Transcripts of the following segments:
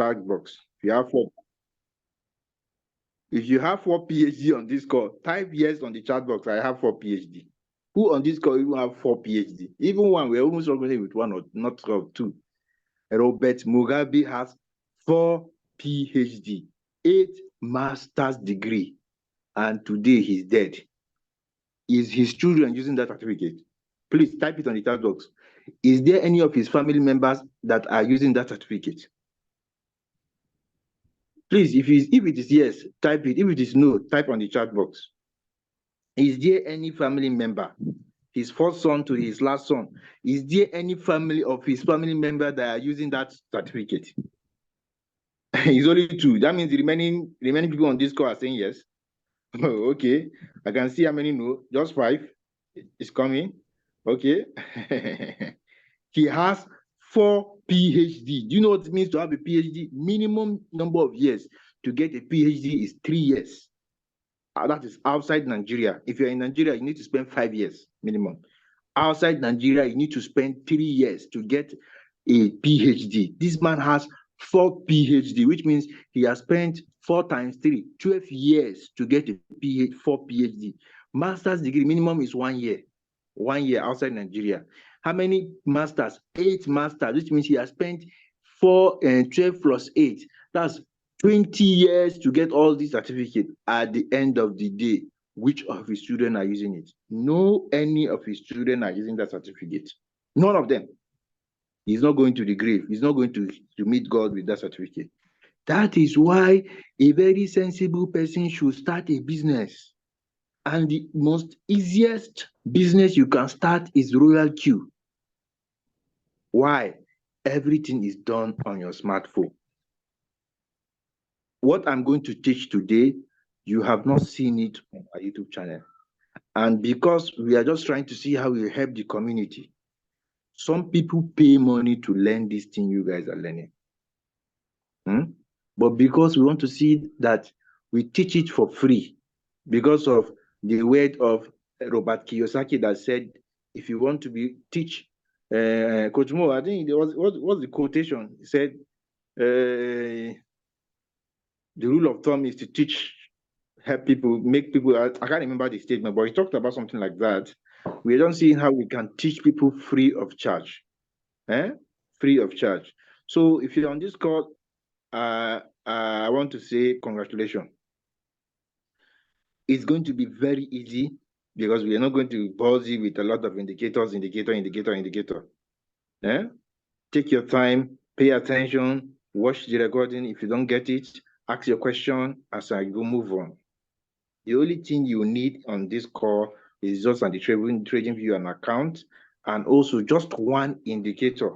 chat box. If you have 4 PhD on this call, type yes on the chat box. I have 4 PhD. Who on this call even have 4 PhD? Even one, we're almost struggling with one or not 2. Robert Mugabe has 4 PhD, 8 master's degree, and today he's dead. Is his children using that certificate? Please type it on the chat box. Is there any of his family members that are using that certificate? Please, if it is yes, type it. If it is no, type on the chat box. Is there any family member, his first son to his last son, is there any family of his family member that are using that certificate? It's only 2. That means the remaining people on this call are saying yes. Okay, I can see how many no. Just 5. It's coming. Okay. He has 4 PhD. Do you know what it means to have a PhD? Minimum number of years to get a PhD is 3 years. That is outside Nigeria. If you're in Nigeria, you need to spend 5 years minimum. Outside Nigeria, you need to spend 3 years to get a PhD. This man has 4 PhD, which means he has spent 4 times 3, 12 years to get a 4 PhD. Master's degree minimum is 1 year. 1 year outside Nigeria. How many masters? 8 masters, which means he has spent 12 plus 8. That's 20 years to get all these certificates. At the end of the day, which of his children are using it? No, any of his children are using that certificate. None of them. He's not going to the grave. He's not going to meet God with that certificate. That is why a very sensible person should start a business. And the most easiest business you can start is Royal Q. Why? Everything is done on your smartphone. What I'm going to teach today, you have not seen it on our YouTube channel. And because we are just trying to see how we help the community, some people pay money to learn this thing you guys are learning. But because we want to see that we teach it for free, because of the word of Robert Kiyosaki that said, if you want to teach, Coach Mo, I think what's the quotation? He said, the rule of thumb is to teach, help people, make people, I can't remember the statement, but he talked about something like that. We don't see how we can teach people free of charge. Free of charge. So if you're on this call, I want to say congratulations. It's going to be very easy because we are not going to bore you with a lot of indicators. Take your time, pay attention, watch the recording. If you don't get it, ask your question as I go move on. The only thing you need on this call is just on the TradingView an account, and also just one indicator,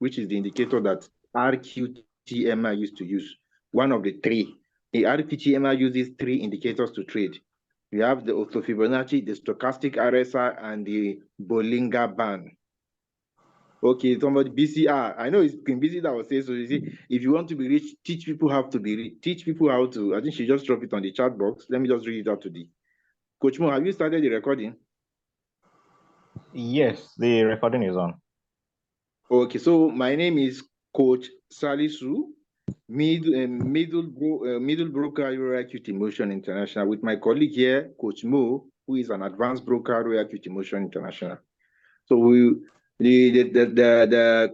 which is the indicator that RQTMI used to use. One of the 3. The RQTMI uses 3 indicators to trade. We have the orthofibonacci, the stochastic RSI, and the Bollinger Band. Okay, somebody BCR. I know it's been busy that will say so. You see, if you want to be rich, teach people how to be rich. Teach people how to. I think she just dropped it on the chat box. Let me just read it out to the Coach Mo. Have you started the recording? Yes, the recording is on. Okay, so my name is Coach Salisu, middle broker Royal Equity Motion International, with my colleague here, Coach Mo, who is an advanced broker Royal Equity Motion International. So the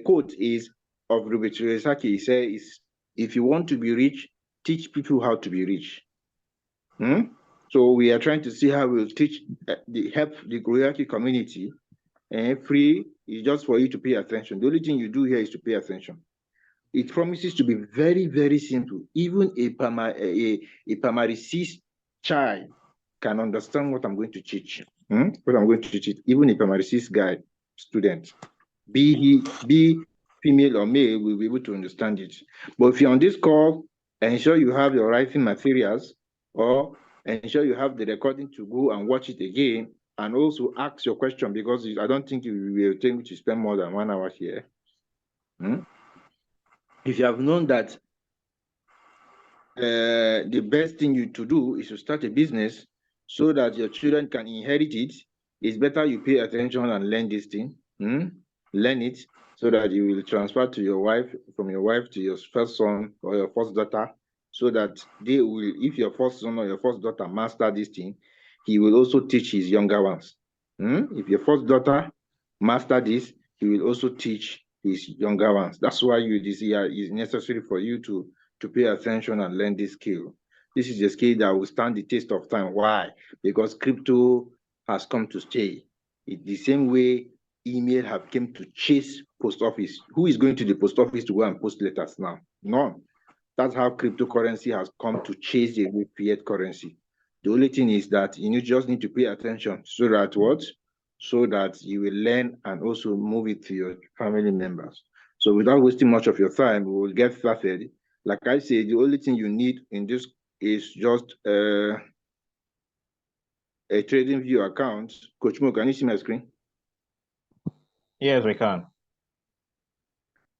quote is of Robert Kiyosaki. He says, if you want to be rich, teach people how to be rich. So we are trying to see how we'll teach help the Royal Equity community. Free is just for you to pay attention. The only thing you do here is to pay attention. It promises to be very, very simple. Even a primary 6 child can understand what I'm going to teach. What I'm going to teach. Even a primary 6 guy, student, be female or male, will be able to understand it. But if you're on this call, ensure you have your writing materials, or ensure you have the recording to go and watch it again, and also ask your question, because I don't think you will think to spend more than 1 hour here. If you have known that the best thing to do is to start a business so that your children can inherit it, it's better you pay attention and learn this thing. Learn it so that you will transfer to your wife, from your wife to your first son or your first daughter, so that they will, if your first son or your first daughter master this thing, he will also teach his younger ones. If your first daughter master this, he will also teach his younger ones. That's why this year is necessary for you to pay attention and learn this skill. This is a skill that will stand the test of time. Why? Because crypto has come to stay. It's the same way email have came to chase post office. Who is going to the post office to go and post letters now? None. That's how cryptocurrency has come to chase the fiat currency. The only thing is that you just need to pay attention so that what? So that you will learn and also move it to your family members. So without wasting much of your time, we will get started. Like I said, the only thing you need in this is just a trading view account. Coach Mo, can you see my screen? Yes, we can.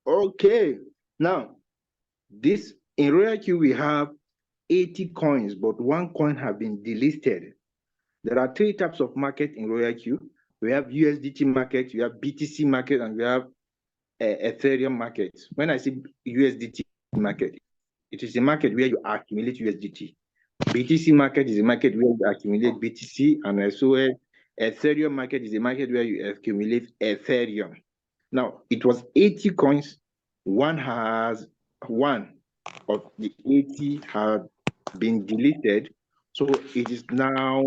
Okay. Now, this in RoyalQ, we have 80 coins, but one coin have been delisted. There are 3 types of market in RoyalQ. We have USDT market, we have BTC market, and we have Ethereum market. When I say USDT market, it is a market where you accumulate USDT. BTC market is a market where you accumulate BTC, and as well, Ethereum market is a market where you accumulate Ethereum. Now, it was 80 coins. One of the 80 had been deleted. So it is no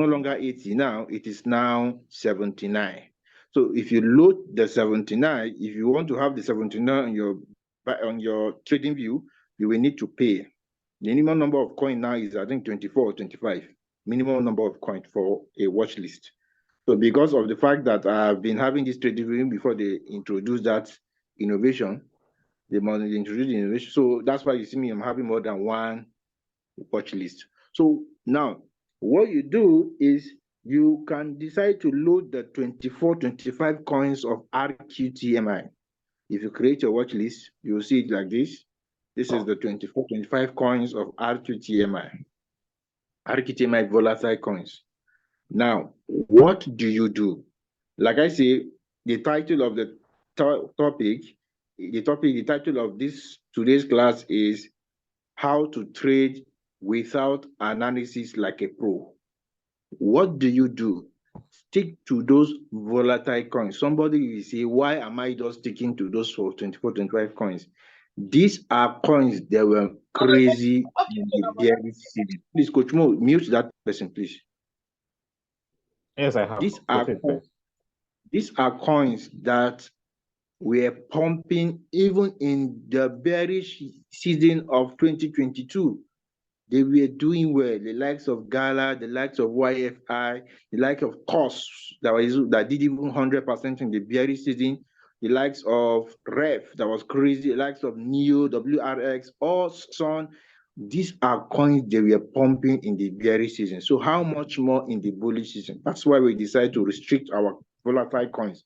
longer 80 now, it is now 79. So if you load the 79, if you want to have the 79 on your trading view, you will need to pay. The minimum number of coins now is, I think, 24 or 25. Minimum number of coins for a watch list. So because of the fact that I've been having this trading view before they introduced that innovation, they introduced the innovation. So that's why you see me, I'm having more than one watch list. So now what you do is you can decide to load the 24, 25 coins of RQTMI. If you create your watch list, you'll see it like this. This is the 24, 25 coins of RQTMI. RQTMI volatile coins. Now, what do you do? Like I say, the title of the topic, the title of today's class is how to trade without analysis like a pro. What do you do? Stick to those volatile coins. Somebody will say, why am I just sticking to those 24, 25 coins? These are coins that were crazy in the bearish season. Please, Coach Mo, mute that person, please. Yes, I have. These are coins that were pumping even in the bearish season of 2022. They were doing well. The likes of Gala, the likes of YFI, the likes of COS that did even 100% in the bearish season, the likes of REF that was crazy, the likes of NEO, WRX, all Sun. These are coins they were pumping in the bearish season. So how much more in the bullish season? That's why we decided to restrict our volatile coins.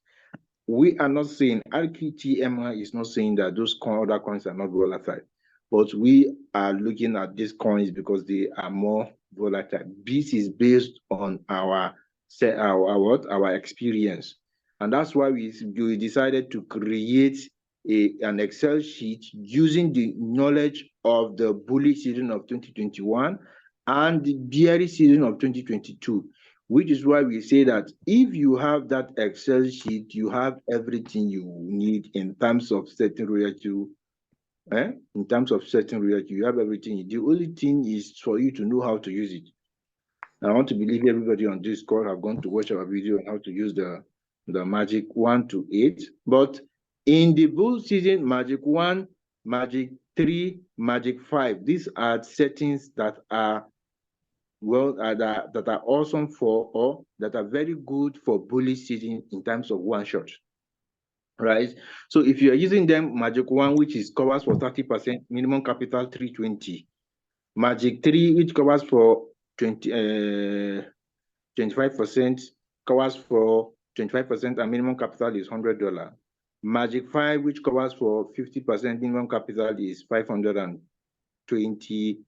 We are not saying, RQTMI is not saying that those other coins are not volatile, but we are looking at these coins because they are more volatile. This is based on our experience. And that's why we decided to create an Excel sheet using the knowledge of the bullish season of 2021 and the bearish season of 2022. Which is why we say that if you have that Excel sheet, you have everything you need in terms of setting RoyalQ. In terms of setting RoyalQ, you have everything. The only thing is for you to know how to use it. I want to believe everybody on this call have gone to watch our video on how to use the magic 1 to 8. But in the bull season, magic 1, magic 3, magic 5, these are settings that are that are awesome for, or that are very good for bullish season in terms of one shot, right? So if you are using them, magic 1, which is covers for 30%, minimum capital 320. Magic 3, which covers for 25%, covers for 25%, and minimum capital is $100. Magic 5, which covers for 50%, minimum capital is $520.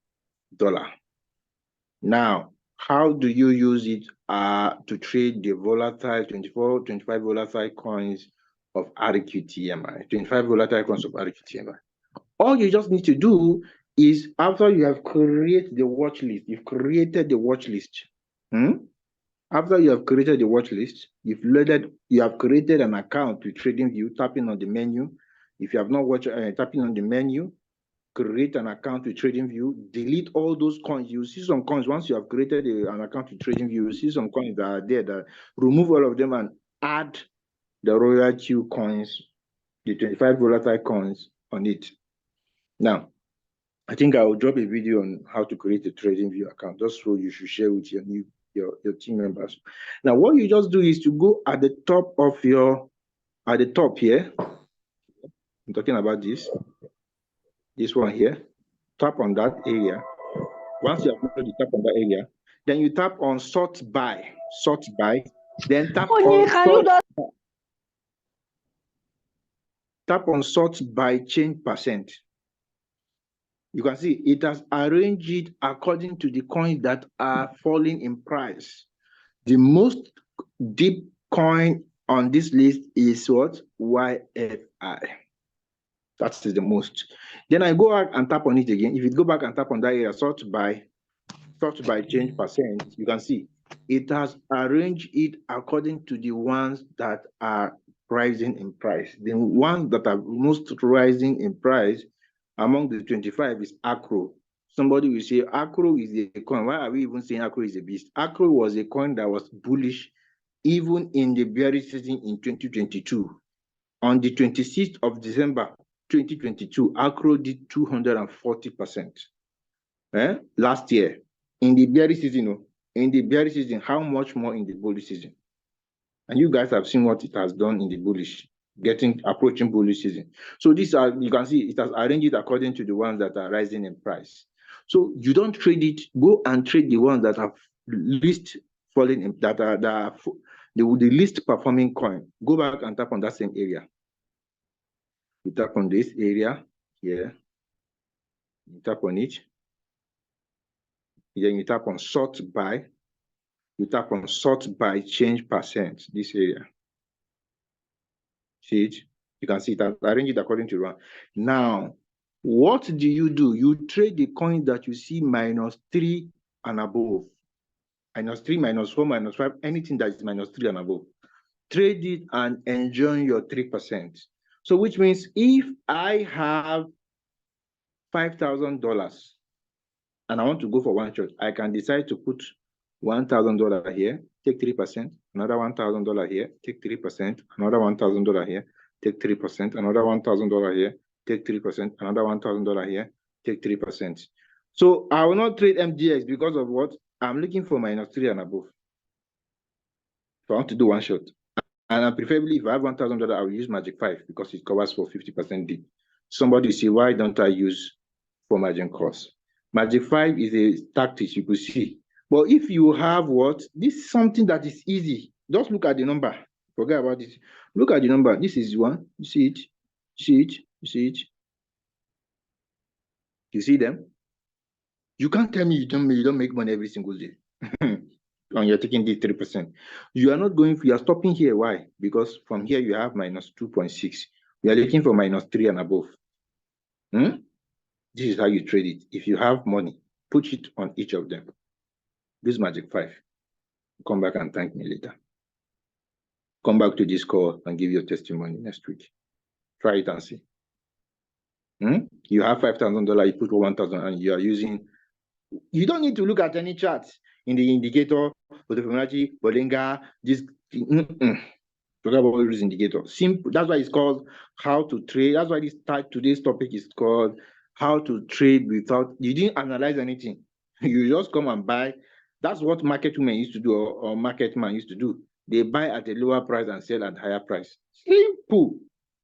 Now, how do you use it to trade the volatile 24, 25 volatile coins of RQTMI, 25 volatile coins of RQTMI? All you just need to do is, after you have created the watch list, you've created the watch list. After you have created the watch list, you have created an account with TradingView, tapping on the menu. If you have not watched, tapping on the menu, create an account with TradingView, delete all those coins. You see some coins, once you have created an account with TradingView, you see some coins that are there, that remove all of them and add the Royal Q coins, the 25 volatile coins on it. Now, I think I will drop a video on how to create a TradingView account, just so you should share with your team members. Now, what you just do is to go at the top of at the top here. I'm talking about this one here. Tap on that area. Once you have already tapped on that area, then you tap on sort by, then tap on sort by change percent. You can see it has arranged it according to the coins that are falling in price. The most deep coin on this list is what? YFI. That is the most. Then I go back and tap on it again. If you go back and tap on that area, sort by change percent, you can see it has arranged it according to the ones that are rising in price. The ones that are most rising in price among the 25 is Acro. Somebody will say Acro is a coin. Why are we even saying Acro is a beast? Acro was a coin that was bullish even in the bearish season in 2022. On the 26th of December 2022, Acro did 240%. Last year, in the bearish season, how much more in the bullish season? And you guys have seen what it has done in the bullish, approaching bullish season. So these are, you can see it has arranged it according to the ones that are rising in price. So you don't trade it, go and trade the ones that have least falling in, that are the least performing coin. Go back and tap on that same area. You tap on this area here, you tap on it. Then you tap on sort by. You tap on sort by change percent, this area. See it? You can see that arrange it according to one. Now, what do? You trade the coin that you see -3 and above. -3, -4, -5, anything that is -3 and above. Trade it and enjoy your 3%. So which means if I have $5,000 and I want to go for one shot, I can decide to put $1,000 here, take 3%, another $1,000 here, take 3%, another $1,000 here, take 3%, another $1,000 here, take 3%, another $1,000 here, take 3%. So I will not trade MDX because of what? I'm looking for -3 and above. If I want to do one shot. And preferably, if I have $1,000, I will use Magic 5 because it covers for 50% dip. Somebody say, why don't I use for margin cost? Magic 5 is a tactic you could see. But if you have what? This is something that is easy. Just look at the number. Forget about it. Look at the number. This is one. You see it? You see it? You see it? You see them? You can't tell me you don't make money every single day. And you're taking the 3%. You are not going, you are stopping here. Why? Because from here you have -2.6. We are looking for -3 and above. This is how you trade it. If you have money, put it on each of them. Use Magic 5. Come back and thank me later. Come back to this call and give your testimony next week. Try it and see. You have $5,000, you put $1,000 and you are using, you don't need to look at any charts in the indicator, or the Fibonacci, Bollinger, this, forget about this indicator. Simple. That's why it's called how to trade. That's why today's topic is called how to trade without, you didn't analyze anything. You just come and buy. That's what market women used to do, or market man used to do. They buy at a lower price and sell at higher price. Simple.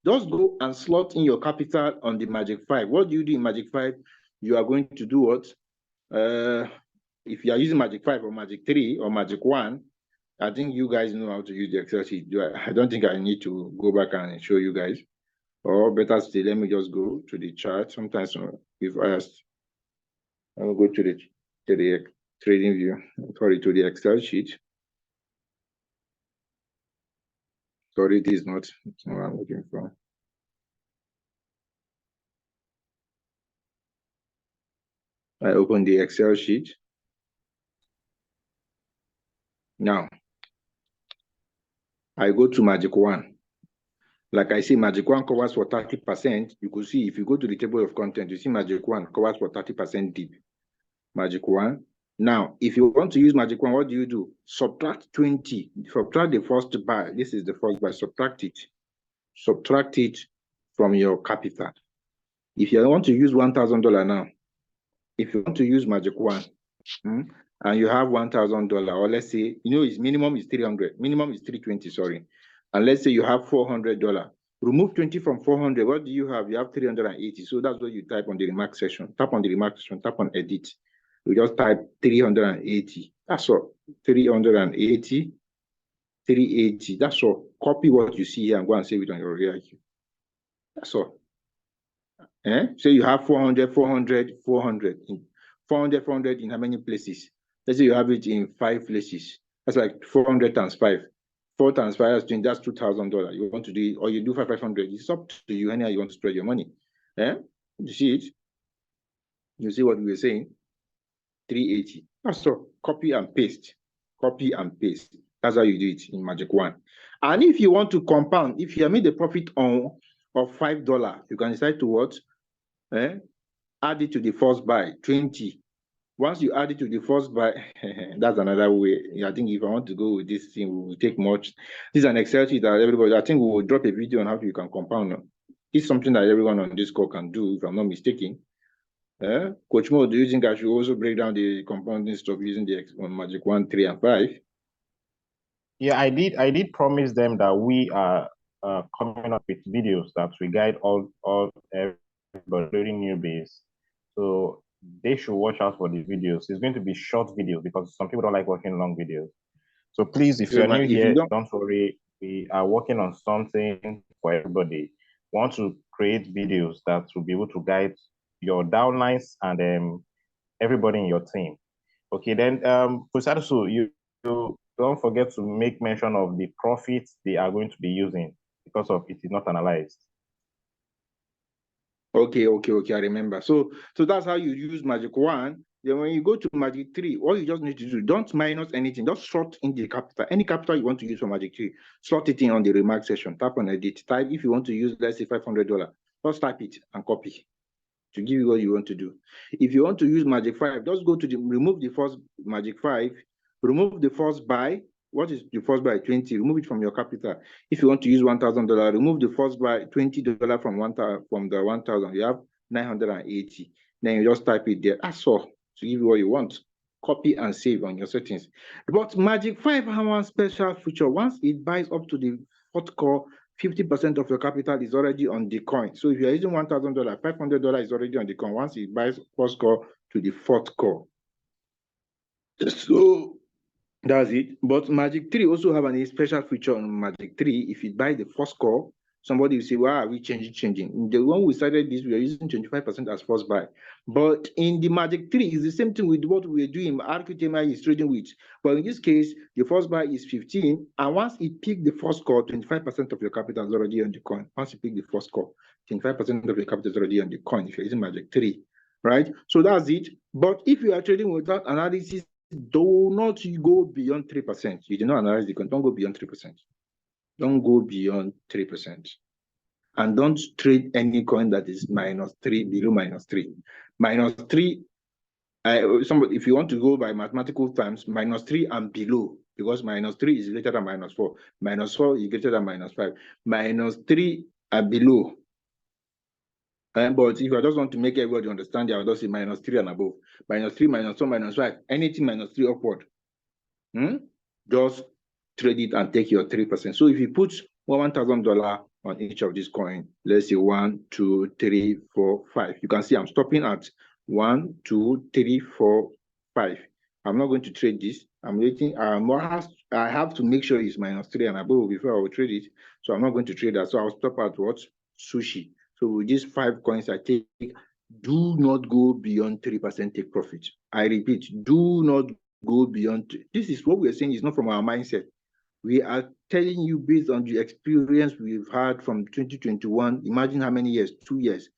Just go and slot in your capital on the Magic 5. What do you do in Magic 5? You are going to do what? If you are using Magic 5 or Magic 3 or Magic 1, I think you guys know how to use the Excel sheet. I don't think I need to go back and show you guys. Or better still, let me just go to the chart. Sometimes if I asked, I will go to the trading view, sorry, to the Excel sheet. Sorry, this is not what I'm looking for. I open the Excel sheet. Now, I go to Magic 1. Like I say, Magic 1 covers for 30%. You could see if you go to the table of content, you see Magic 1 covers for 30% dip. Magic 1. Now, if you want to use Magic 1, what do? Subtract 20. Subtract the first buy. This is the first buy. Subtract it. Subtract it from your capital. If you want to use $1,000 now, if you want to use Magic 1, and you have $1,000, or let's say, its minimum is 300, minimum is 320, sorry. And let's say you have $400. Remove 20 from 400. What do you have? You have 380. So that's what you type on the remark section. Tap on the remark section, tap on edit. You just type 380. That's all. 380. 380. That's all. Copy what you see here and go and save it on your real queue. That's all. So you have 400, 400, 400. 400, 400 in how many places? Let's say you have it in 5 places. That's like 400 times 5. 4 times 5 is that's $2,000. You want to do it, or you do 500. It's up to you anyhow you want to spread your money. You see it? You see what we were saying? 380. That's all. Copy and paste. Copy and paste. That's how you do it in Magic 1. And if you want to compound, if you have made a profit of $5, you can decide to what? Add it to the first buy, 20. Once you add it to the first buy, that's another way. I think if I want to go with this thing, we will take much. This is an Excel sheet that everybody, I think we will drop a video on how you can compound. It's something that everyone on this call can do, if I'm not mistaken. Coach Mo, do you think I should also break down the compounding stuff using the Magic 1, 3, and 5? Yeah, I did promise them that we are coming up with videos that we guide all everybody, including newbies. So they should watch out for the videos. It's going to be short videos because some people don't like watching long videos. So please, if you're new here, don't worry. We are working on something for everybody. We want to create videos that will be able to guide your downlines and everybody in your team. Okay, then Kusatsu, you don't forget to make mention of the profits they are going to be using because of it is not analyzed. Okay, I remember. So that's how you use Magic 1. Then when you go to Magic 3, all you just need to do, don't minus anything, just slot in the capital. Any capital you want to use for Magic 3, slot it in on the remark section, tap on edit, type if you want to use, let's say $500, just type it and copy to give you what you want to do. If you want to use Magic 5, just go to remove the first Magic 5, remove the first buy. What is the first buy? 20. Remove it from your capital. If you want to use $1,000, remove the first buy $20 from the 1,000. You have 980. Then you just type it there. That's all to give you what you want. Copy and save on your settings. But Magic 5 has one special feature. Once it buys up to the fourth core, 50% of your capital is already on the coin. So if you're using $1,000, $500 is already on the coin once it buys first core to the fourth core. So that's it. But Magic 3 also have a special feature on Magic 3. If you buy the first core, somebody will say, why are we changing? The one we started this, we are using 25% as first buy. But in the Magic 3, it's the same thing with what we're doing. RQTMI is trading with. But in this case, the first buy is 15. And once it pick the first core, 25% of your capital is already on the coin. Once you pick the first core, 25% of your capital is already on the coin if you're using Magic 3, right? So that's it. But if you are trading without analysis, do not go beyond 3%. You do not analyze the coin. Don't go beyond 3%. Don't go beyond 3%. And don't trade any coin that is -3, below -3. -3, if you want to go by mathematical terms, -3 and below, because -3 is greater than -4. -4 is greater than -5. -3 and below. But if I just want to make everybody understand, I will just say -3 and above. -3, -4, -5, anything -3 upward. Just trade it and take your 3%. So if you put $1,000 on each of these coins, let's say 1, 2, 3, 4, 5. You can see I'm stopping at 1, 2, 3, 4, 5. I'm not going to trade this. I'm waiting. I have to make sure it's -3 and above before I will trade it. So I'm not going to trade that. So I'll stop at what? Sushi. So with these 5 coins, I take Do not go beyond 3% take profit. I repeat, do not go beyond. This is what we are saying, is not from our mindset. We are telling you based on the experience we've had from 2021. Imagine how many years? 2 years.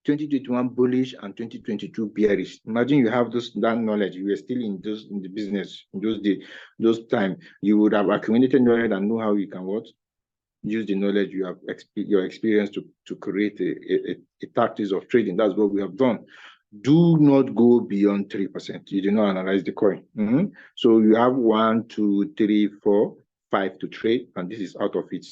2021 bullish and 2022 bearish. Imagine you have that knowledge. You were still in the business in those days, those time. You would have accumulated knowledge and know how you can what? Use the knowledge you have your experience to create a tactics of trading. That's what we have done. Do not go beyond 3%. You do not analyze the coin. So you have 1, 2, 3, 4, 5 to trade, and this is out of it.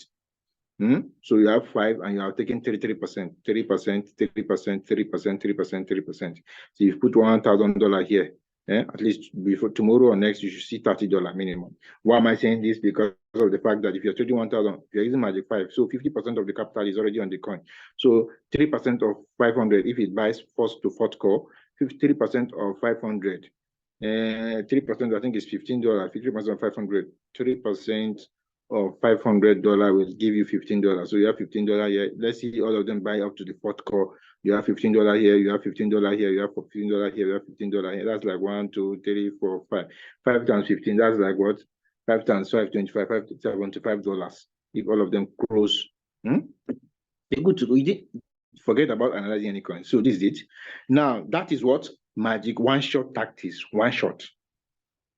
So you have 5 and you are taking 3%, 3%, 3%, 3%, 3%, 3%. So you've put $1,000 here. At least before tomorrow or next, you should see $30 minimum. Why am I saying this? Because of the fact that if you're trading 1,000, if you're using Magic 5, so 50% of the capital is already on the coin. So 3% of 500, if it buys first to fourth call, 53% of 500, 3% I think is $15, 50% of 500, 3% of $500 will give you $15. So you have $15 here. Let's see all of them buy up to the fourth call. You have $15 here, you have $15 here, you have $15 here, you have $15 here. That's like 1, 2, 3, 4, 5. 5 times 15, that's like what? 5 times 5, 25, $75. If all of them close. Good to go. Forget about analyzing any coin. So this is it. Now, that is what? Magic one-shot tactics. One-shot.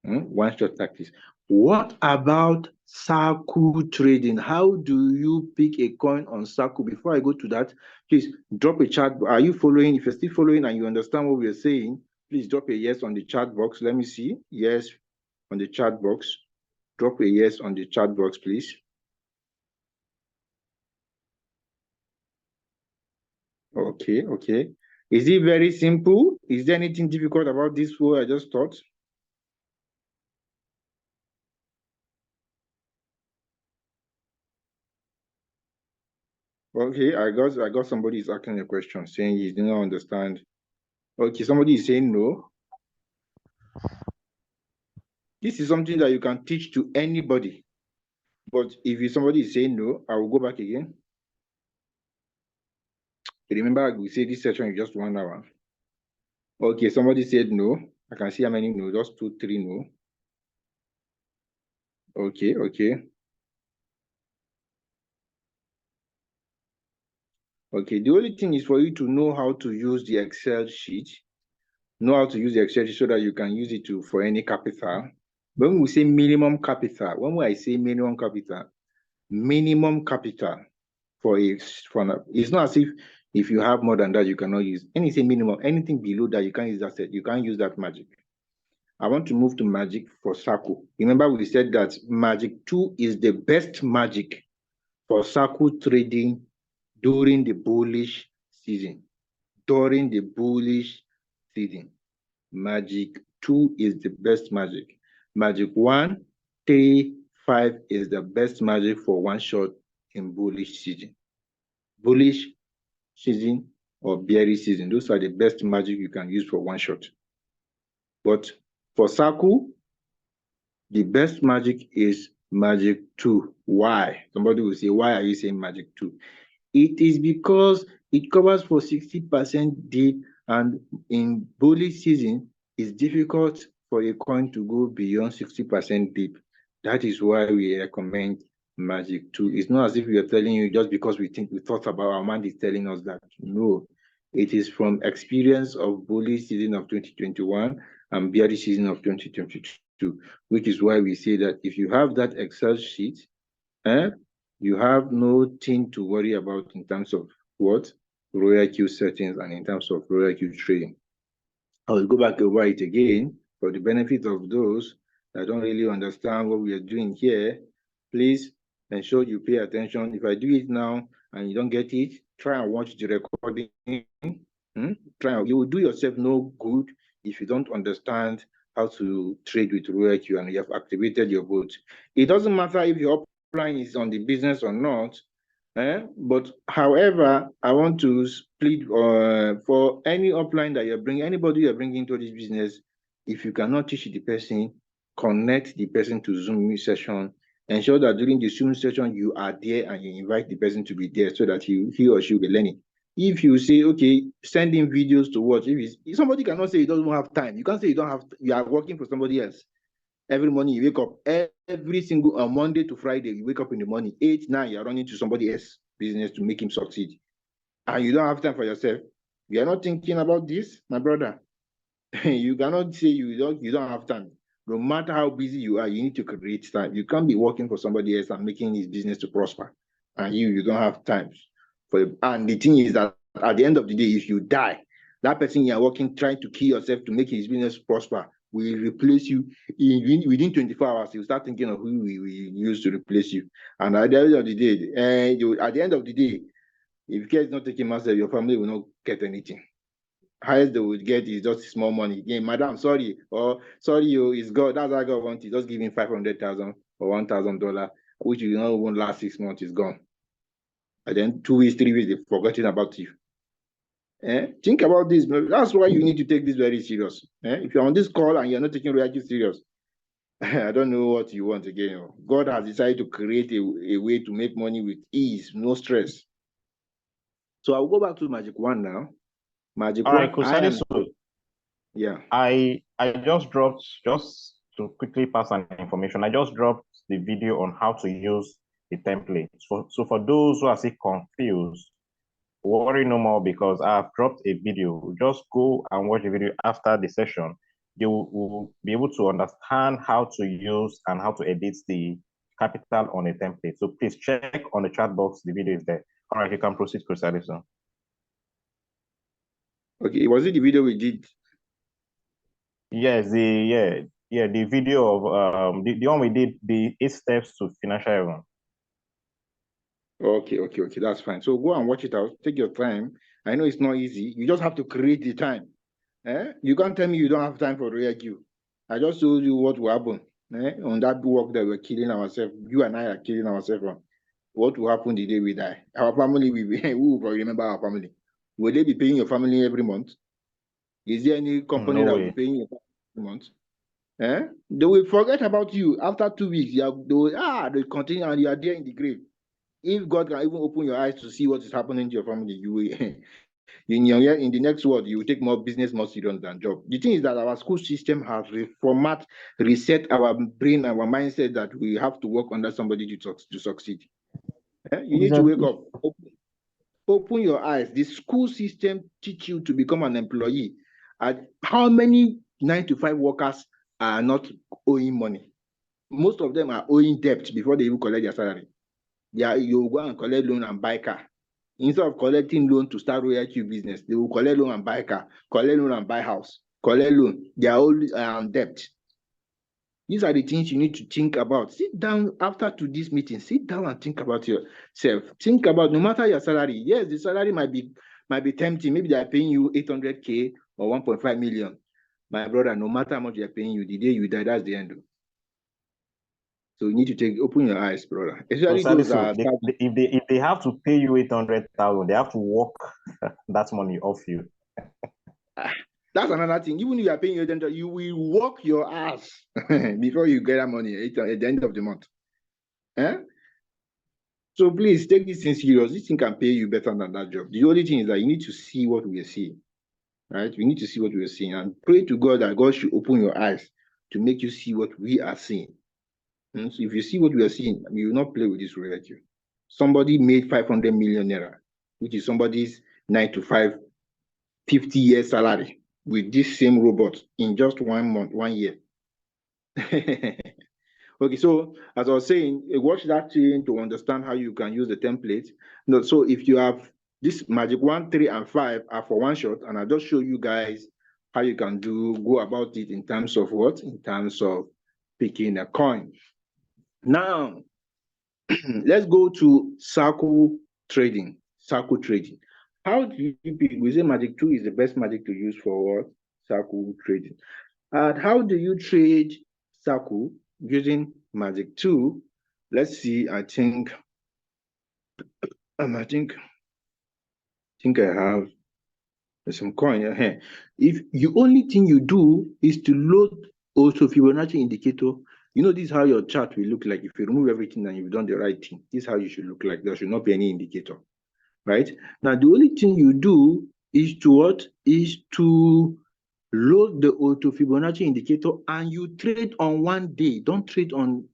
One-shot tactics. What about circle trading? How do you pick a coin on circle? Before I go to that, please drop a chat. Are you following? If you're still following and you understand what we're saying, please drop a yes on the chat box. Let me see. Yes on the chat box. Drop a yes on the chat box, please. Okay, okay. Is it very simple? Is there anything difficult about this flow I just taught? Okay, I got somebody is asking a question saying he did not understand. Okay, somebody is saying no. This is something that you can teach to anybody. But if somebody is saying no, I will go back again. Remember, we say this session is just 1 hour. Okay, somebody said no. I can see how many no, just 2, 3 no. Okay, okay. Okay, the only thing is for you to know how to use the Excel sheet. Know how to use the Excel sheet so that you can use it for any capital. When we say minimum capital, I say minimum capital for it's not as if you have more than that, you cannot use. Anything minimum, anything below that, you can't use that set. You can't use that magic. I want to move to magic for circle. Remember, we said that magic 2 is the best magic for circle trading during the bullish season. During the bullish season, magic 2 is the best magic. Magic 1, 3, 5 is the best magic for one shot in bullish season. Bullish season or bearish season, those are the best magic you can use for one shot. But for circle, the best magic is magic 2. Why? Somebody will say, why are you saying magic 2? It is because it covers for 60% dip, and in bullish season, it's difficult for a coin to go beyond 60% dip. That is why we recommend magic 2. It's not as if we are telling you just because we thought about our mind is telling us that. No, it is from experience of bullish season of 2021 and bearish season of 2022, which is why we say that if you have that Excel sheet, you have no thing to worry about in terms of what? Royal Q settings and in terms of Royal Q trading. I will go back over it again for the benefit of those that don't really understand what we are doing here. Please ensure you pay attention. If I do it now and you don't get it, try and watch the recording. You will do yourself no good if you don't understand how to trade with Royal Q and you have activated your bot. It doesn't matter if your upline is on the business or not. But however, I want to split for any upline that you're bringing, anybody you're bringing into this business, if you cannot teach the person, connect the person to Zoom session. Ensure that during the Zoom session, you are there and you invite the person to be there so that he or she will be learning. If you say, okay, send him videos to watch, if somebody cannot say he doesn't have time, you can't say you don't have, you are working for somebody else. Every morning you wake up, every single Monday to Friday, you wake up in the morning, 8, 9, you're running to somebody else's business to make him succeed. And you don't have time for yourself. You are not thinking about this, my brother. You cannot say you don't have time. No matter how busy you are, you need to create time. You can't be working for somebody else and making his business to prosper. And you don't have time for it. And the thing is that at the end of the day, if you die, that person you are working, trying to kill yourself to make his business prosper, will replace you within 24 hours. You start thinking of who we use to replace you. And at the end of the day, at the end of the day, if care is not taken master, your family will not get anything. Highest they would get is just small money. Yeah, madam, sorry, or sorry, you it's God. That's how God wants it. Just give him 500,000 or $1,000, which will not even last 6 months. Is gone. And then 2 weeks, 3 weeks, they've forgotten about you. Think about this. That's why you need to take this very serious. If you're on this call and you're not taking reality serious, I don't know what you want again. God has decided to create a way to make money with ease, no stress. So I'll go back to Magic One now. Magic All right, One, I am. Kusani, Yeah. I just dropped, just to quickly pass an information, I just dropped the video on how to use the template. So for those who are still confused, worry no more, because I've dropped a video. Just go and watch the video after the session. You will be able to understand how to use and how to edit the capital on a template. So please check on the chat box. The video is there. All right, you can proceed, Chris Addison. Okay, was it the video we did? Yes, the video of the one we did, the 8 steps to financial heaven. Okay, that's fine. So go and watch it out. Take your time. I know it's not easy. You just have to create the time. You can't tell me you don't have time for real you. I just told you what will happen on that work that we're killing ourselves. You and I are killing ourselves on. What will happen the day we die? Our family who will remember our family? Will they be paying your family every month? Is there any company No that will be way. paying your family every month? They will forget about you after 2 weeks. They continue and you are there in the grave. If God can even open your eyes to see what is happening to your family, you will in the next world, you will take more business more serious than job. The thing is that our school system has reset our brain, our mindset that we have to work under somebody to succeed. You need to wake up, open your eyes. The school system teach you to become an employee. And how many 9-to-5 workers are not owing money? Most of them are owing debt before they even collect their salary. You go and collect loan and buy car. Instead of collecting loan to start royalty business, they will collect loan and buy car, collect loan and buy house, collect loan. They are all on debt. These are the things you need to think about. Sit down after to this meeting. Sit down and think about yourself. Think about, no matter your salary. Yes, the salary might be tempting. Maybe they are paying you 800K or 1.5 million. My brother, no matter how much they are paying you, the day you die, that's the end. So you need to open your eyes, brother. Especially those that are if they have to pay you 800,000, they have to work that money off you. That's another thing. Even if you are paying your dental, you will work your ass before you get that money at the end of the month. So please take this thing serious. This thing can pay you better than that job. The only thing is that you need to see what we are seeing. Right? We need to see what we are seeing and pray to God that God should open your eyes to make you see what we are seeing. So if you see what we are seeing, you will not play with this reality. Somebody made 500 million naira, which is somebody's 9-to-5, 50-year salary with this same robot in just 1 month, 1 year. Okay, so as I was saying, watch that thing to understand how you can use the template. No, so if you have this Magic 1, 3, and 5 are for one shot, and I'll just show you guys how you can go about it in terms of what? In terms of picking a coin. Now, let's go to circle trading. Circle trading. How do you pick? We say Magic 2 is the best magic to use for what? Circle trading. And how do you trade circle using Magic 2? Let's see. I think I have some coin here. If the only thing you do is to load also Fibonacci indicator, you know, this is how your chart will look like. If you remove everything and you've done the right thing, this is how you should look like. There should not be any indicator. right? Now, the only thing you do is to what? Is to load the auto Fibonacci indicator and you trade on one day. Don't trade on,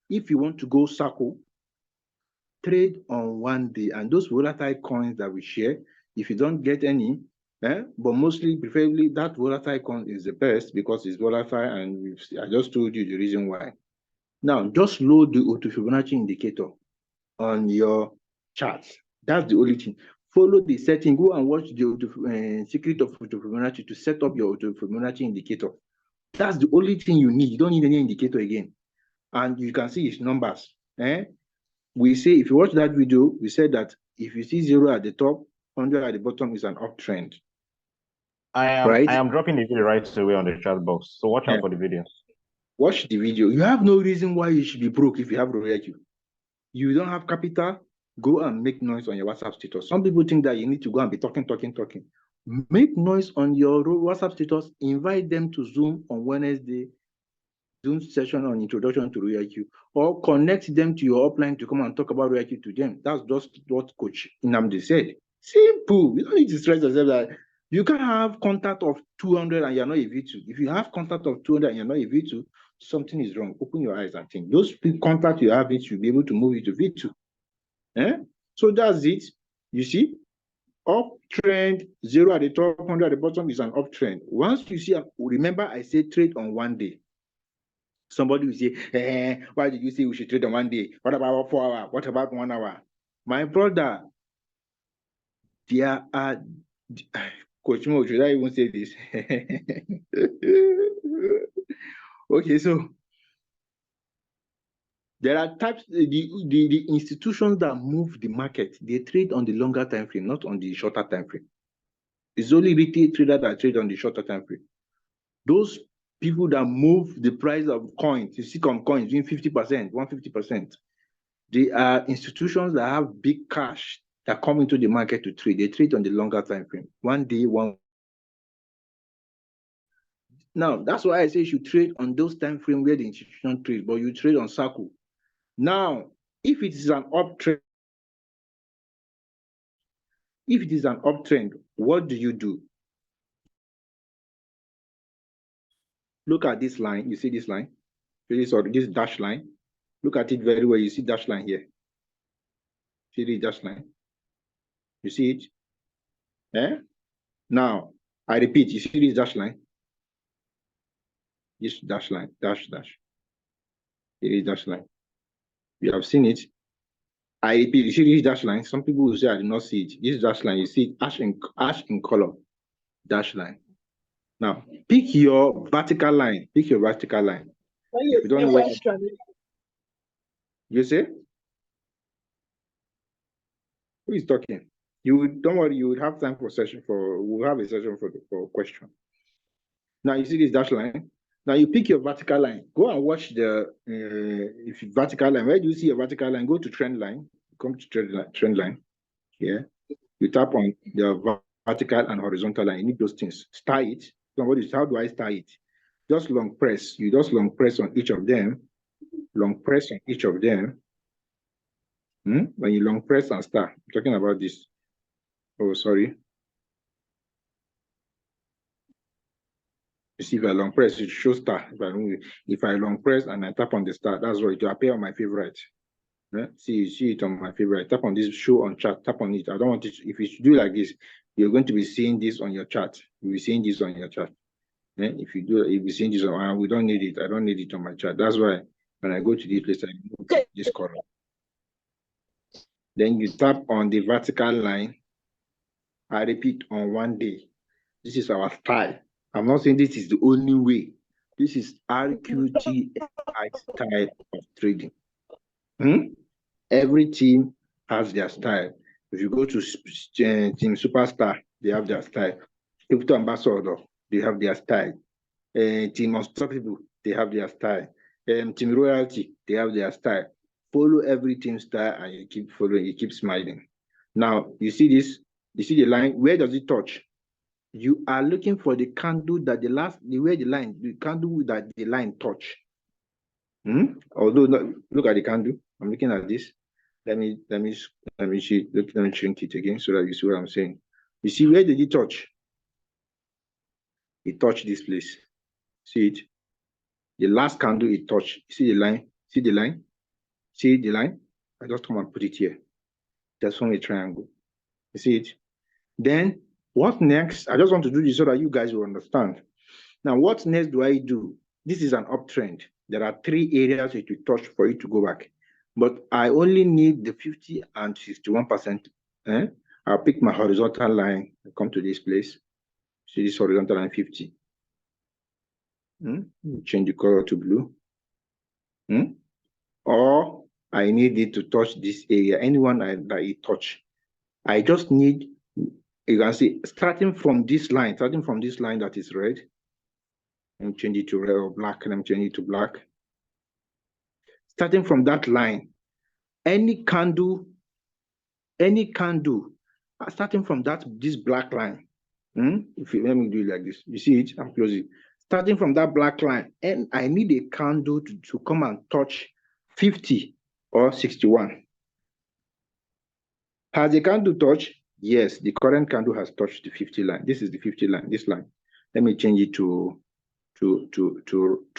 if you want to go circle, trade on one day. And those volatile coins that we share, if you don't get any, but mostly, preferably, that volatile coin is the best because it's volatile, and I just told you the reason why. Now, just load the auto Fibonacci indicator on your chart. That's the only thing. Follow the setting. Go and watch the secret of auto Fibonacci to set up your auto Fibonacci indicator. That's the only thing you need. You don't need any indicator again. And you can see its numbers. We say, if you watch that video, we said that if you see 0 at the top, 100 at the bottom is an uptrend. I am dropping the video right away on the chat box. So watch out for the video. Watch the video. You have no reason why you should be broke if you have Royalty. You don't have capital, go and make noise on your WhatsApp status. Some people think that you need to go and be talking. Make noise on your WhatsApp status. Invite them to Zoom on Wednesday, Zoom session on introduction to Royalty, or connect them to your upline to come and talk about Royalty to them. That's just what Coach Inamdi said. Simple. You don't need to stress yourself that you can have contact of 200 and you're not a V2. If you have contact of 200 and you're not a V2, something is wrong. Open your eyes and think. Those contacts you have, it should be able to move you to V2. So that's it. You see, uptrend, 0 at the top, 100 at the bottom is an uptrend. Once you see, remember I said trade on one day. Somebody will say, why did you say we should trade on one day? What about 4 hours? What about 1 hour? My brother, there are, Coach Mo, should I even say this? Okay, so there are types, the institutions that move the market, they trade on the longer time frame, not on the shorter time frame. It's only retail traders that trade on the shorter time frame. Those people that move the price of coins, you see some coins doing 50%, 150%. They are institutions that have big cash that come into the market to trade. They trade on the longer time frame, 1 day, one. Now, that's why I say you should trade on those time frame where the institution trades, but you trade on circle. Now, if it is an uptrend, what do you do? Look at this line. You see this line? This dash line. Look at it very well. You see dash line here. See the dash line? You see it? Now, I repeat, you see this dash line? This dash line, dash. It is dash line. You have seen it. I repeat, you see this dash line? Some people will say I did not see it. This dash line, you see it ash in color, dash line. Now, pick your vertical line. Pick your vertical line. If you don't know what you say? Who is talking? Don't worry, you will have time for session we'll have a session for question. Now you see this dash line. Now you pick your vertical line. Go and watch the vertical line. Where do you see a vertical line? Go to trend line. Come to trend line. Here. You tap on the vertical and horizontal line. You need those things. Star it. Somebody, how do I star it? Just long press. You just long press on each of them. Long press on each of them. When you long press and star, I'm talking about this. Oh, sorry. You see, if I long press, it shows star. If I long press and I tap on the star, that's what it will appear on my favorite. See, you see it on my favorite. Tap on this show on chart. Tap on it. I don't want it. If you do like this, you're going to be seeing this on your chart. You'll be seeing this on your chart. If you do, you'll be seeing this on. We don't need it. I don't need it on my chart. That's why when I go to this place, I move this color. Then you tap on the vertical line. I repeat, on one day. This is our style. I'm not saying this is the only way. This is RQT style of trading. Every team has their style. If you go to Team Superstar, they have their style. Crypto Ambassador, they have their style. Team Unstoppable, they have their style. Team Royalty, they have their style. Follow every team style and you keep following, you keep smiling. Now, you see this? You see the line? Where does it touch? You are looking for the candle that the candle that the line touch. Although, look at the candle. I'm looking at this. let me see. Let me shrink it again so that you see what I'm saying. You see, where did he touch? He touched this place. See it? The last candle he touched. See the line? See the line? See the line? I just come and put it here. Just form a triangle. You see it? Then what next? I just want to do this so that you guys will understand. Now, what next do I do? This is an uptrend. There are 3 areas it will touch for it to go back. But I only need the 50 and 61%. I'll pick my horizontal line and come to this place. See this horizontal line 50. Change the color to blue. Or I need it to touch this area. Anyone that it touch. I just need, you can see, starting from this line that is red. Let me change it to red or black. Let me change it to black. Starting from that line, any candle, starting from this black line. If you let me do it like this, you see it? I'm closing. Starting from that black line, and I need a candle to come and touch 50 or 61. Has the candle touched? Yes, the current candle has touched the 50 line. This is the 50 line, this line. Let me change it to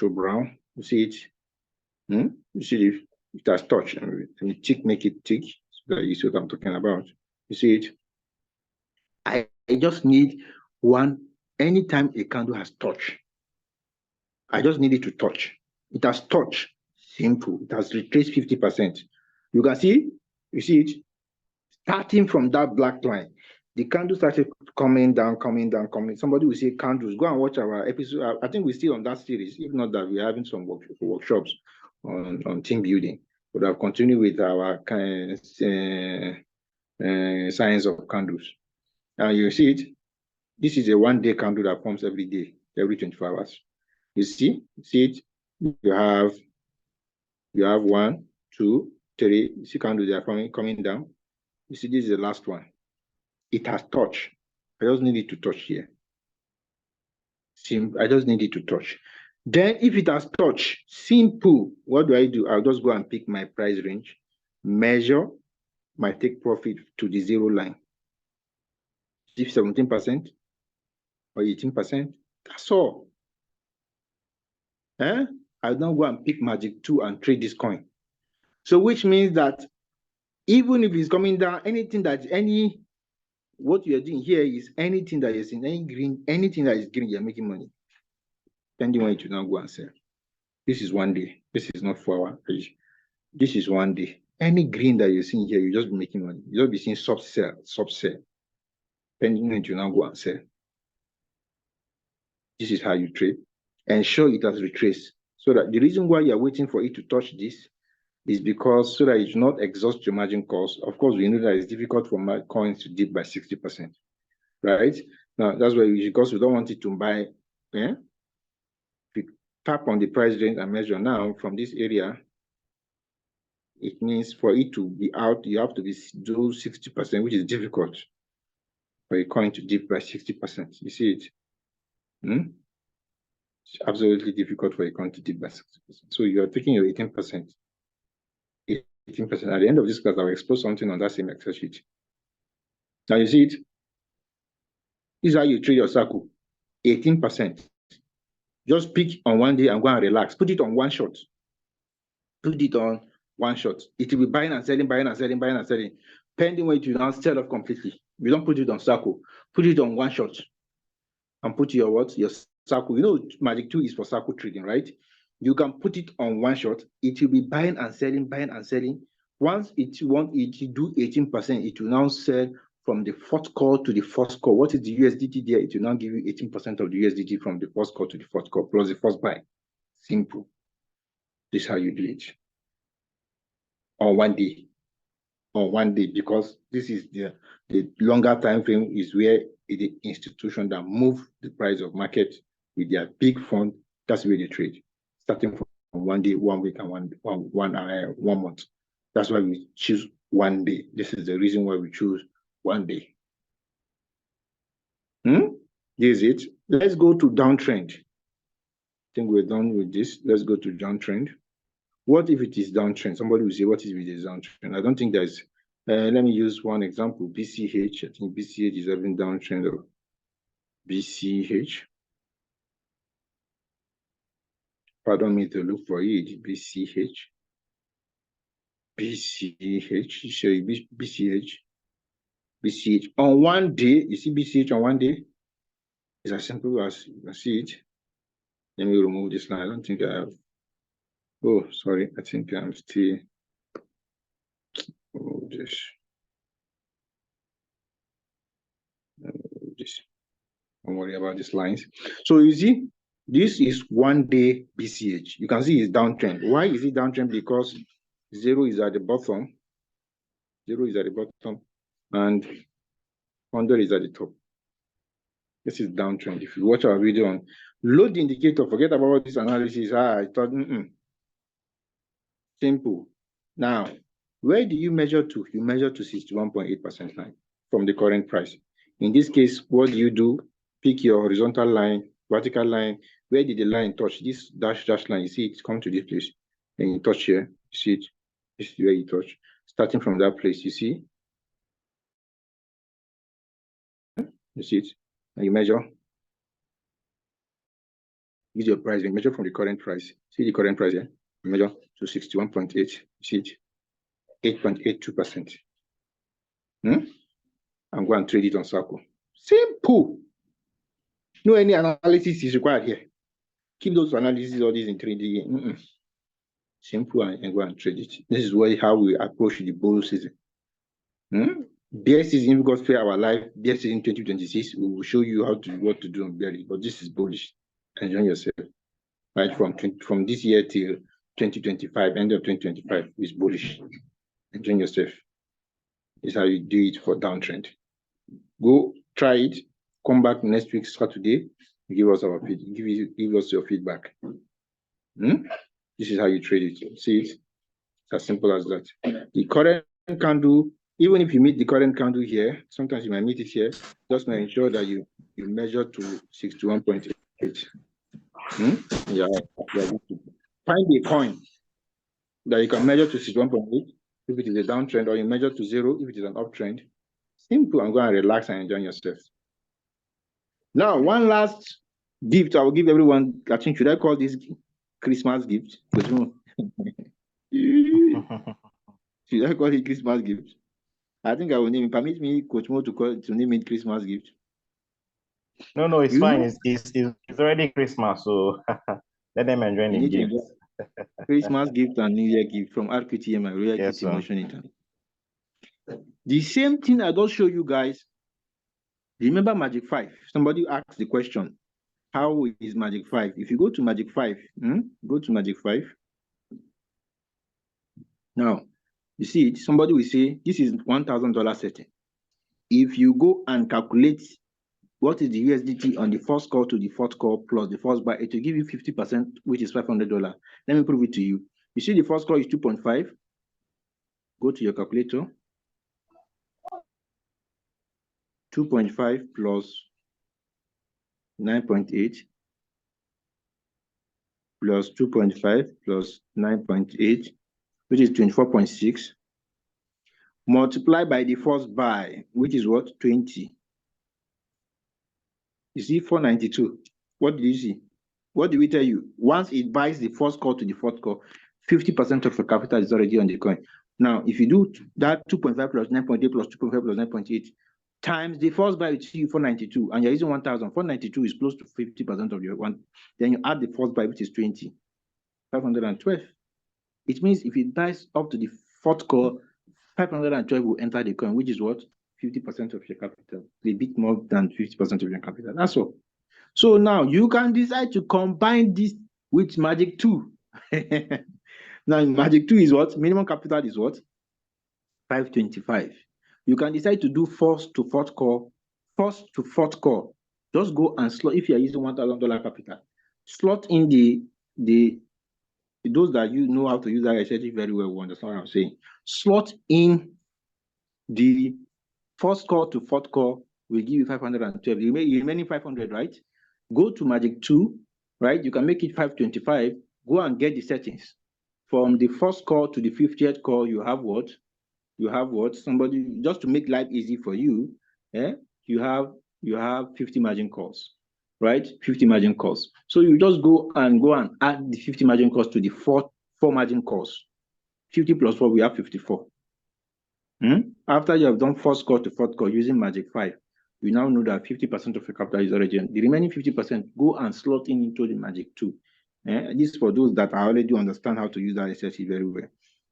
brown. You see it? You see it has touched. Let me tick, make it tick so that you see what I'm talking about. You see it? I just need one. Anytime a candle has touched, I just need it to touch. It has touched. Simple. It has retraced 50%. You can see, you see it? Starting from that black line, the candle started coming down. Somebody will say candles. Go and watch our episode. I think we're still on that series. If not that, we're having some workshops on team building. But I'll continue with our science of candles. And you see it? This is a 1-day candle that forms every day, every 24 hours. You see it? You have 1, 2, 3. You see candles they are coming down. You see, this is the last one. It has touched. I just need it to touch here. I just need it to touch. Then if it has touched, simple, what do? I'll just go and pick my price range, measure my take profit to the 0 line. If 17% or 18%, that's all. I don't go and pick magic 2 and trade this coin. So which means that even if it's coming down, what you're doing here is anything that is in any green, anything that is green, you're making money. Depending on it, you now go and sell. This is 1 day. This is not 4 hours. This is 1 day. Any green that you're seeing here, you just be making money. You just be seeing sub sell. Depending on it, you now go and sell. This is how you trade. Ensure it has retraced. So that the reason why you're waiting for it to touch this is because so that it will not exhaust your margin cost. Of course, we know that it's difficult for my coins to dip by 60%, right? Now, that's why because we don't want it to buy. If you tap on the price range and measure now from this area, it means for it to be out, you have to do 60%, which is difficult for a coin to dip by 60%. You see it? It's absolutely difficult for a coin to dip by 60%. So you are taking your 18%. 18%. At the end of this class, I will expose something on that same Excel sheet. Now you see it? This is how you trade your circle. 18%. Just pick on 1 day and go and relax. Put it on 1 shot. Put it on 1 shot. It will be buying and selling. Pending when it will now sell off completely. You don't put it on circle. Put it on 1 shot. And put your what? Your circle. You know, Magic 2 is for circle trading, right? You can put it on 1 shot. It will be buying and selling. Once it do 18%, it will now sell from the 4th call to the 1st call. What is the USDT there? It will now give you 18% of the USDT from the 1st call to the 4th call plus the 1st buy. Simple. This is how you do it. On 1 day. On 1 day, because this is the longer time frame is where the institution that move the price of market with their big fund, that's where they trade. Starting from 1 day, 1 week, and 1 month. That's why we choose 1 day. This is the reason why we choose 1 day. This is it. Let's go to downtrend. I think we're done with this. Let's go to downtrend. What if it is downtrend? Somebody will say, what if it is downtrend? I don't think there's, let me use one example, BCH. I think BCH is having downtrend of BCH. Pardon me to look for it, BCH. BCH, you say BCH. BCH on one day, you see BCH on one day? It's as simple as you can see it. Let me remove this line. I don't think I have. Oh, sorry. I think I'm still. Oh, this. This. Don't worry about these lines. So you see, this is one day BCH. You can see it's downtrend. Why is it downtrend? Because 0 is at the bottom. 0 is at the bottom, and 100 is at the top. This is downtrend. If you watch our video on load the indicator, forget about this analysis. I thought, simple. Now, where do you measure to? You measure to 61.8% line from the current price. In this case, what do? Pick your horizontal line, vertical line. Where did the line touch? This dash line, you see it come to this place. And you touch here, you see it. This is where you touch. Starting from that place, you see? You see it? And you measure. Use your price, you measure from the current price. See the current price here? You measure to 61.8. You see it? 8.82%. And go and trade it on Circle. Simple. No any analysis is required here. Keep those analyses, all these in trading. Simple and go and trade it. This is how we approach the bull season. Bear season, if God spare our life, bear season 2026, we will show you what to do on bear. But this is bullish. Enjoy yourself. Right from this year till 2025, end of 2025 is bullish. Enjoy yourself. This is how you do it for downtrend. Go try it. Come back next week Saturday. Give us give us your feedback. This is how you trade it. See it? It's as simple as that. The current candle, even if you meet the current candle here, sometimes you might meet it here. Just make sure that you measure to 61.8. Yeah. Find a coin that you can measure to 61.8 if it is a downtrend, or you measure to 0 if it is an uptrend. Simple, and go and relax and enjoy yourself. Now, one last gift I will give everyone. I think, should I call this Christmas gift? Should I call it Christmas gift? I think I will name it. Permit me, Coach Mo, to name it Christmas gift. No, it's fine. It's already Christmas, so let them enjoy the gift. Christmas gift and New Year gift from RQTM and Royal Kitty Motion Internet. The same thing I just show you guys. Remember Magic 5? Somebody asked the question, how is Magic 5? If you go to Magic 5, go to Magic 5. Now, you see it, somebody will say, this is $1,000 setting. If you go and calculate what is the USDT on the first call to the fourth call plus the first buy, it will give you 50%, which is $500. Let me prove it to you. You see the first call is 2.5. Go to your calculator. 2.5 plus 9.8 plus 2.5 plus 9.8, which is 24.6, multiply by the first buy, which is what? 20. You see 492. What do you see? What do we tell you? Once it buys the first call to the fourth call, 50% of your capital is already on the coin. Now, if you do that 2.5 plus 9.8 plus 2.5 plus 9.8 times the first buy, you see 492, and you're using 1,000. 492 is close to 50% of your one. Then you add the first buy, which is 20, 512. It means if it buys up to the fourth call, 512 will enter the coin, which is what? 50% of your capital. A bit more than 50% of your capital. That's all. So now you can decide to combine this with Magic 2. Now, Magic 2 is what? Minimum capital is what? 525. You can decide to do first to fourth call. First to fourth call. Just go and slot, if you are using $1,000 capital, slot in those that you know how to use that strategy very well will understand what I'm saying. Slot in the first call to fourth call will give you 512. The remaining 500, right? Go to Magic 2, right? You can make it 525. Go and get the settings. From the first call to the 50th call, you have what? You have what? Somebody, just to make life easy for you, you have 50 margin calls, right? 50 margin calls. So you just go and add the 50 margin calls to the four margin calls. 50 plus 4, we have 54. After you have done first call to fourth call using Magic 5, you now know that 50% of your capital is already in. The remaining 50%, go and slot in into the Magic 2. This is for those that already understand how to use that SSE very well.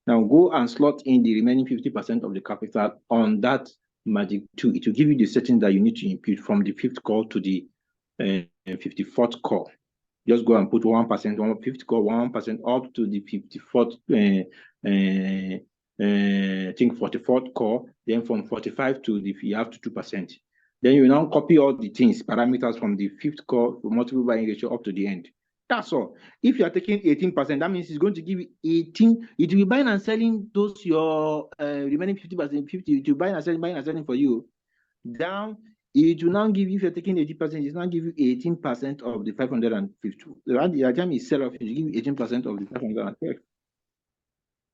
Now go and slot in the remaining 50% of the capital on that Magic 2. It will give you the settings that you need to impute from the 5th call to the 54th call. Just go and put 1%, 1/5 call, 1% up to the 54th, I think 44th call. Then from 45 to the, you have to 2%. Then you now copy all the things, parameters from the 5th call to multiple buying ratio up to the end. That's all. If you are taking 18%, that means it's going to give you 18. It will be buying and selling those your remaining 50%, 50. It will buying and selling for you. Down, it will now give you, if you're taking 80%, it's now give you 18% of the 550. The time you sell off, it will give you 18% of the 512.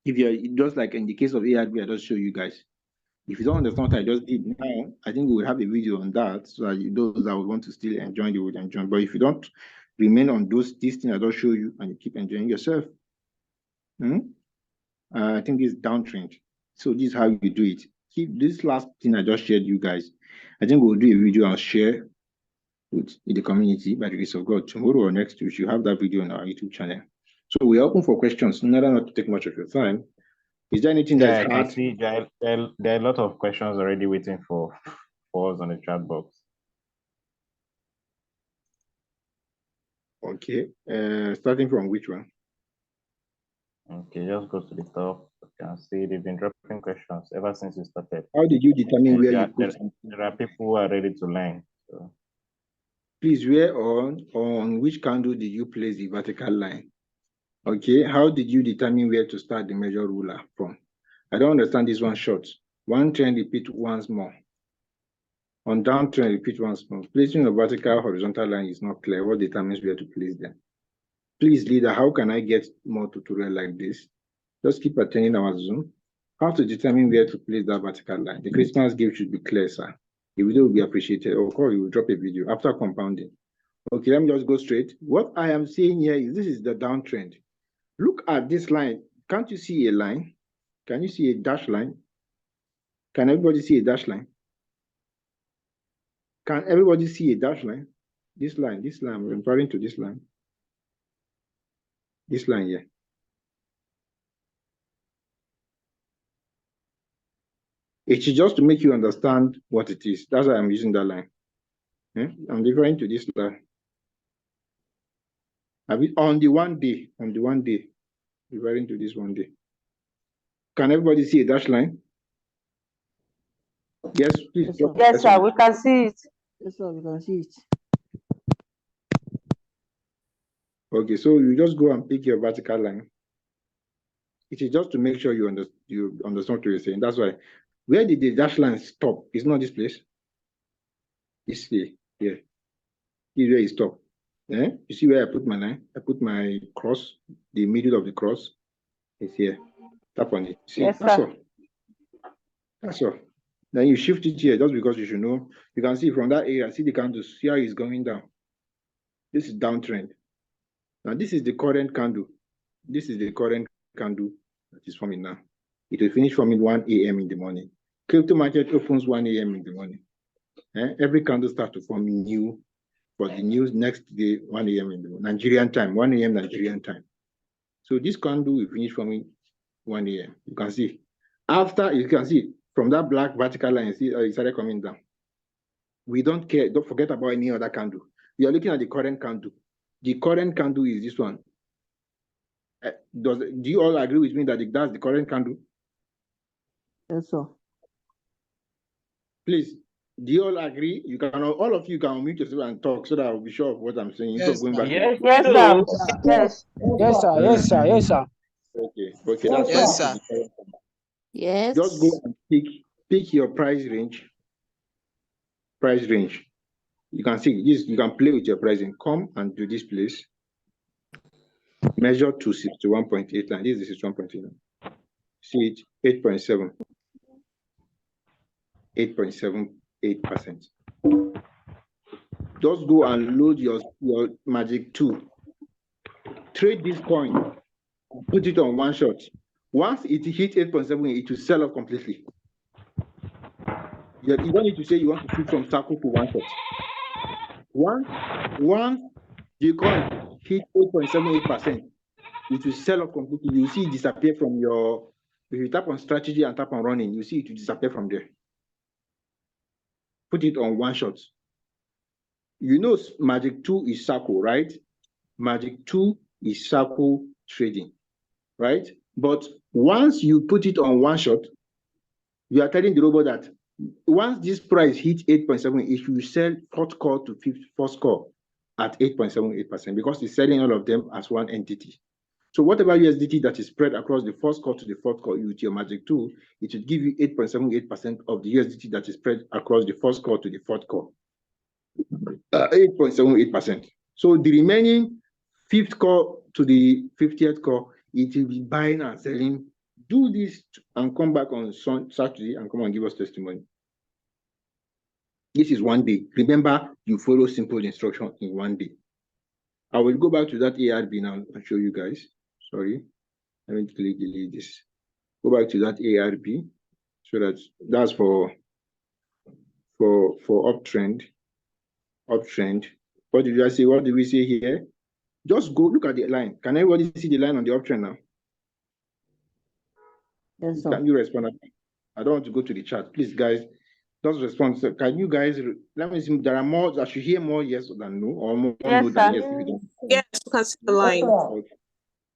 If you're just like in the case of ARB, I just show you guys. If you don't understand what I just did now, I think we will have a video on that, so that those that would want to still enjoy, they would enjoy. But if you don't, remain on these things I just show you, and you keep enjoying yourself. I think this is downtrend. So this is how you do it. Keep this last thing I just shared you guys. I think we'll do a video and share with in the community by the grace of God. Tomorrow or next week, you have that video on our YouTube channel. So we're open for questions. In order not to take much of your time, is there anything that's hard? I can see there are a lot of questions already waiting for us on the chat box. Okay. Starting from which one? Okay, just go to the top. You can see they've been dropping questions ever since you started. How did you determine where you put something? There are people who are ready to learn. So. Please, where on which candle did you place the vertical line? Okay, how did you determine where to start the measure ruler from? I don't understand this one short. One trend, repeat once more. On downtrend, repeat once more. Placing a vertical horizontal line is not clear. What determines where to place them? Please, leader, how can I get more tutorial like this? Just keep attending our Zoom. How to determine where to place that vertical line? The Christmas gift should be clear, sir. The video will be appreciated. Of course, you will drop a video after compounding. Okay, let me just go straight. What I am saying here is this is the downtrend. Look at this line. Can't you see a line? Can you see a dash line? Can everybody see a dash line? Can everybody see a dash line? This line, I'm referring to this line. This line here. It's just to make you understand what it is. That's why I'm using that line. I'm referring to this line. On the one day, referring to this one day. Can everybody see a dash line? Yes, please. Yes, sir, we can see it. Yes, sir, we can see it. Okay, so you just go and pick your vertical line. It is just to make sure you understand what you're saying. That's why. Where did the dash line stop? It's not this place. It's here. Here. This is where it stopped. You see where I put my line? I put my cross, the middle of the cross is here. Tap on it. See, yes, that's sir. all. That's all. Then you shift it here just because you should know. You can see from that area, see the candle, see how it's going down. This is downtrend. Now, this is the current candle. This is the current candle that is forming now. It will finish forming 1 a.m. in the morning. Crypto market opens 1 a.m. in the morning. Every candle starts to form new for the news next day, 1 a.m. in the morning. Nigerian time, 1 a.m. Nigerian time. So this candle will finish forming 1 a.m. You can see. After, you can see from that black vertical line, see it started coming down. We don't care. Don't forget about any other candle. We are looking at the current candle. The current candle is this one. Do you all agree with me that that's the current candle? Yes, sir. Please, do you all agree? You can, all of you can unmute yourself and talk so that I'll be sure of what I'm saying. Yes, going back. Yes, sir. Yes. Yes, sir. Yes, sir. Yes, sir. Okay. That's yes, sir. Yes. Just go and pick your price range. Price range. You can see this. You can play with your pricing. Come and do this, please. Measure to 61.8 line. This is 61.8. See it, 8.7. 8.78%. Just go and load your Magic 2. Trade this coin. Put it on one shot. Once it hits 8.7, it will sell off completely. You don't need to say you want to switch from circle to one shot. Once the coin hit 8.78%, it will sell off completely. You see it disappear from your. If you tap on strategy and tap on running, you see it will disappear from there. Put it on one shot. You know, Magic 2 is circle, right? Magic 2 is circle trading, right? But once you put it on one shot, you are telling the robot that once this price hits 8.7, it will sell fourth call to first call at 8.78% because it's selling all of them as one entity. So whatever USDT that is spread across the first call to the fourth call with your Magic 2, it will give you 8.78% of the USDT that is spread across the first call to the fourth call. 8.78%. So the remaining fifth call to the 50th call, it will be buying and selling. Do this and come back on Saturday and come and give us testimony. This is one day. Remember, you follow simple instruction in one day. I will go back to that ARB now and show you guys. Sorry, let me delete this. Go back to that ARB. So that's for uptrend. Uptrend. What did I say? What did we say here? Just go look at the line. Can everybody see the line on the uptrend now? Yes, sir. Can you respond? I don't want to go to the chat. Please, guys, just respond. So can you guys let me see? There are more. I should hear more yes than no, or more Yes, no than sir. yes. If you don't. Yes, you can see the line.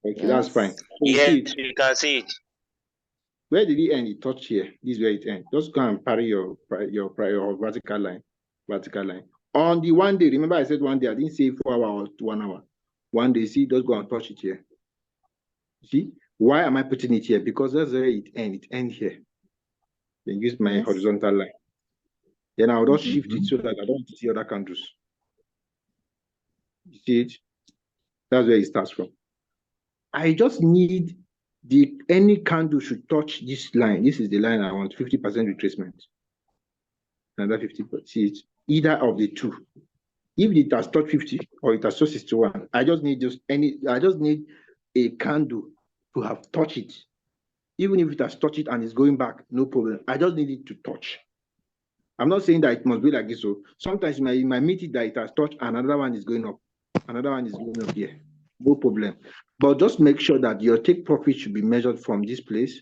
Okay, that's fine. So you see Yes, it. you can see it. Where did it end? It touched here. This is where it ends. Just go and parry your vertical line. Vertical line. On the one day, remember I said one day, I didn't say 4 hours or 1 hour. One day, see, just go and touch it here. See, why am I putting it here? Because that's where it ends. It ends here. Then use my horizontal line. Then I'll just shift it so that I don't see other candles. You see it? That's where it starts from. I just need any candle should touch this line. This is the line I want, 50% retracement. Another 50%. See it? Either of the two. If it has touched 50 or it has touched 61, I just need a candle to have touched it. Even if it has touched it and it's going back, no problem. I just need it to touch. I'm not saying that it must be like this. So sometimes you might meet it that it has touched and another one is going up. Another one is going up here. No problem. But just make sure that your take profit should be measured from this place.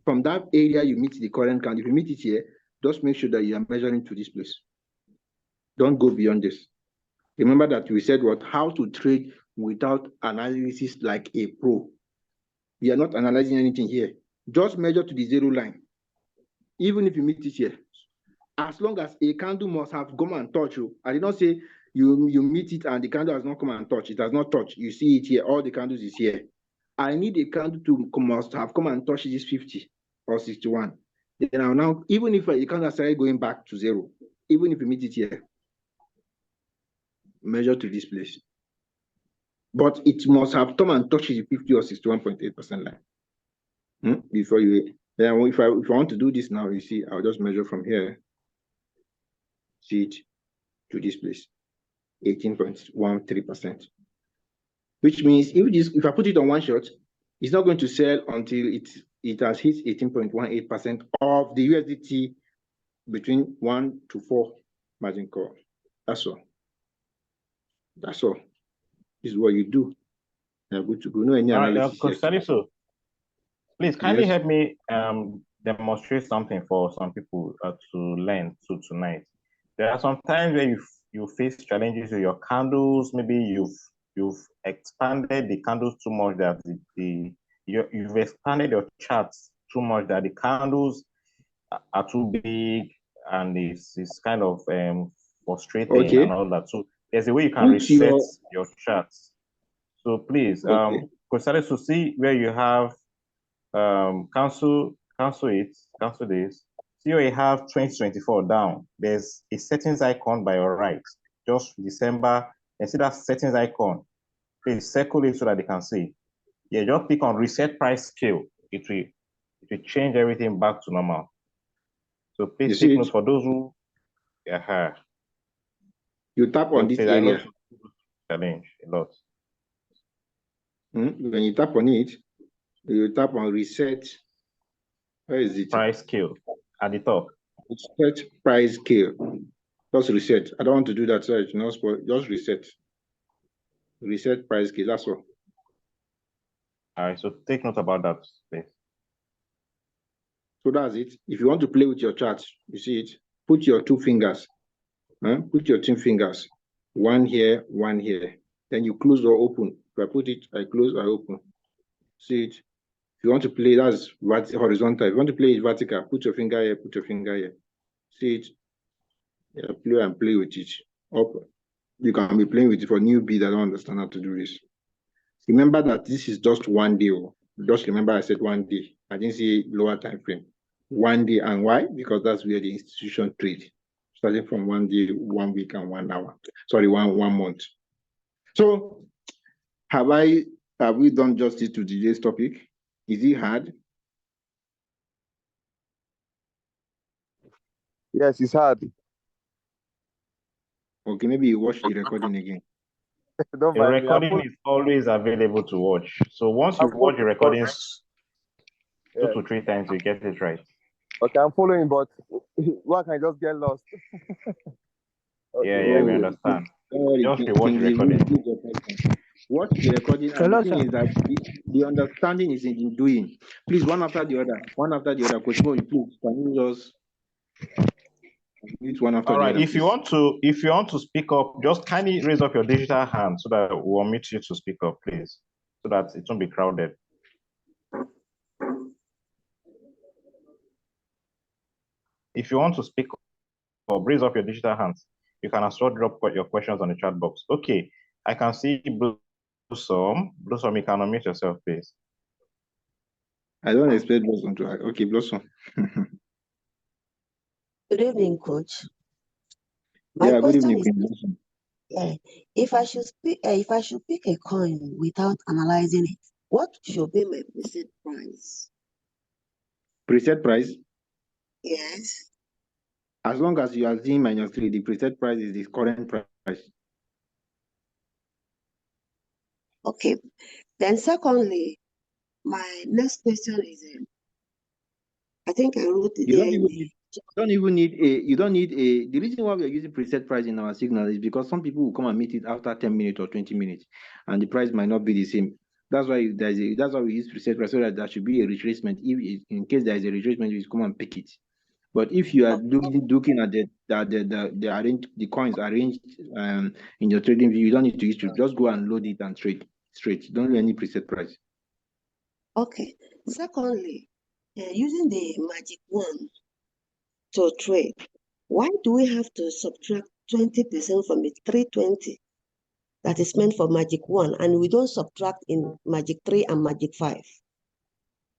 From that area you meet the current candle. If you meet it here, just make sure that you are measuring to this place. Don't go beyond this. Remember that we said how to trade without analysis like a pro. We are not analyzing anything here. Just measure to the zero line. Even if you meet it here. As long as a candle must have come and touch you. I did not say you meet it and the candle has not come and touched. It has not touched. You see it here. All the candles is here. I need a candle to must have come and touch this 50 or 61. Then now, even if the candle started going back to zero, even if you meet it here, measure to this place. But it must have come and touched the 50 or 61.8% line. Before you, then if I want to do this now, you see, I'll just measure from here. See it to this place, 18.13%. Which means if I put it on one shot, it's not going to sell until it has hit 18.18% of the USDT between 1 to 4 margin call. That's all. That's all. This is what you do. You're good to go. No any analysis. So please kindly help me demonstrate something for some people to learn tonight. There are some times where you face challenges with your candles. Maybe you've expanded the candles too much that you've expanded your charts too much that the candles are too big and it's kind of frustrating and all that. So there's a way you can reset your charts. So please, consider to see where you have cancel this. See where you have 2024 down. There's a settings icon by your right, just December, and see that settings icon. Please circle it so that they can see. Yeah, just click on reset price scale. It will change everything back to normal. So You please see take it? note for those who You tap on this please, I know area. challenge a lot. When you tap on it, you tap on reset. Where is it? Price scale at the top. Reset price scale. Just reset. I don't want to do that, so it's not spoil. Just reset. Reset price scale. That's all. All right, so take note about that, please. So that's it. If you want to play with your chart, you see it. Put your two fingers. Put your two fingers. One here, one here. Then you close or open. If I put it, I close, I open. See it. If you want to play, that's horizontal. If you want to play it vertical, put your finger here, put your finger here. See it. Yeah, play and play with it. Up. You can be playing with it for newbie that don't understand how to do this. Remember that this is just 1 day. Just remember I said 1 day. I didn't say lower time frame. 1 day, and why? Because that's where the institution trade. Starting from 1 day, 1 week, and 1 hour. Sorry, one month. So have we done justice to today's topic? Is it hard? Yes, it's hard. Okay, maybe you watch the recording again. Don't The mind me. recording is always available to watch. So once you watch the recordings 2 to 3 times, you get it right. Okay, I'm following, but why can I just get lost? Yeah, we understand. Just rewatch the recording. Watch the recording, and the thing is that the understanding is in doing. Please, one after the other. Coach Mo, please, can you just mute one after the other? If you want to speak up, just kindly raise up your digital hand so that we'll unmute you to speak up, please, so that it won't be crowded. If you want to speak up, raise up your digital hands. You can also drop your questions on the chat box. Okay, I can see Blossom. Blossom, you can unmute yourself, please. I don't expect Blossom to. Okay, Blossom. Good evening, Coach. Yeah, good evening, Blossom. Yeah, if I should pick a coin without analyzing it, what should be my preset price? Preset price? Yes. As long as you are seeing -3, the preset price is the current price. Okay. Then secondly, my next question is, I think I wrote it there. You don't need a. The reason why we are using preset price in our signal is because some people will come and meet it after 10 minutes or 20 minutes, and the price might not be the same. That's why that's why we use preset price, so that there should be a retracement. If in case there is a retracement, you come and pick it. But if you are looking at the coins arranged in your trading view, you don't need to use to just go and load it and trade straight. Don't do any preset price. Okay. Secondly, using the magic wand to trade, why do we have to subtract 20% from the 320 that is meant for magic 1, and we don't subtract in magic 3 and magic 5?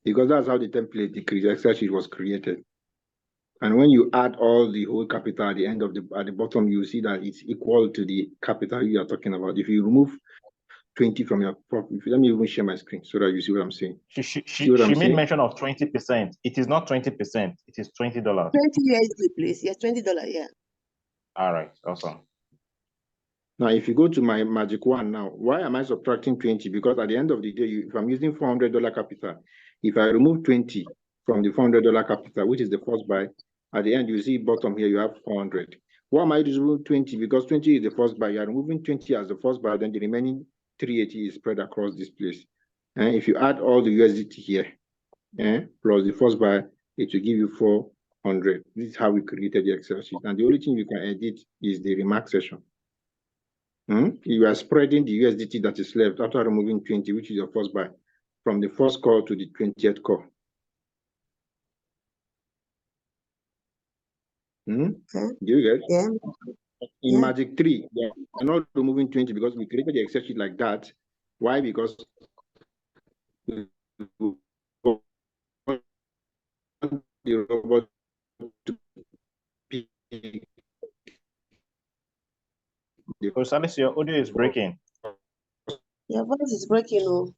Because that's how the template, the Excel sheet was created. And when you add all the whole capital at the end of at the bottom, you see that it's equal to the capital you are talking about. If you remove 20 from your profit, let me even share my screen so that you see what I'm saying. She made mention of 20%. It is not 20%. It is $20. 20 USD, please. Yes, $20. Yeah. All right. Awesome. Now, if you go to my magic one now, why am I subtracting 20? Because at the end of the day, if I'm using $400 capital, if I remove 20 from the $400 capital, which is the first buy, at the end, you see bottom here, you have 400. Why am I removing 20? Because 20 is the first buy. You are removing 20 as the first buy, then the remaining 380 is spread across this place. And if you add all the USDT here, plus the first buy, it will give you 400. This is how we created the Excel sheet. And the only thing you can edit is the remark section. You are spreading the USDT that is left after removing 20, which is your first buy, from the first call to the 20th call. Do you get? Yeah. In Magic 3, we are not removing 20 because we created the Excel sheet like that. Why? Because the robot to pick. Osiris, your audio is breaking. Your voice is breaking. Oh.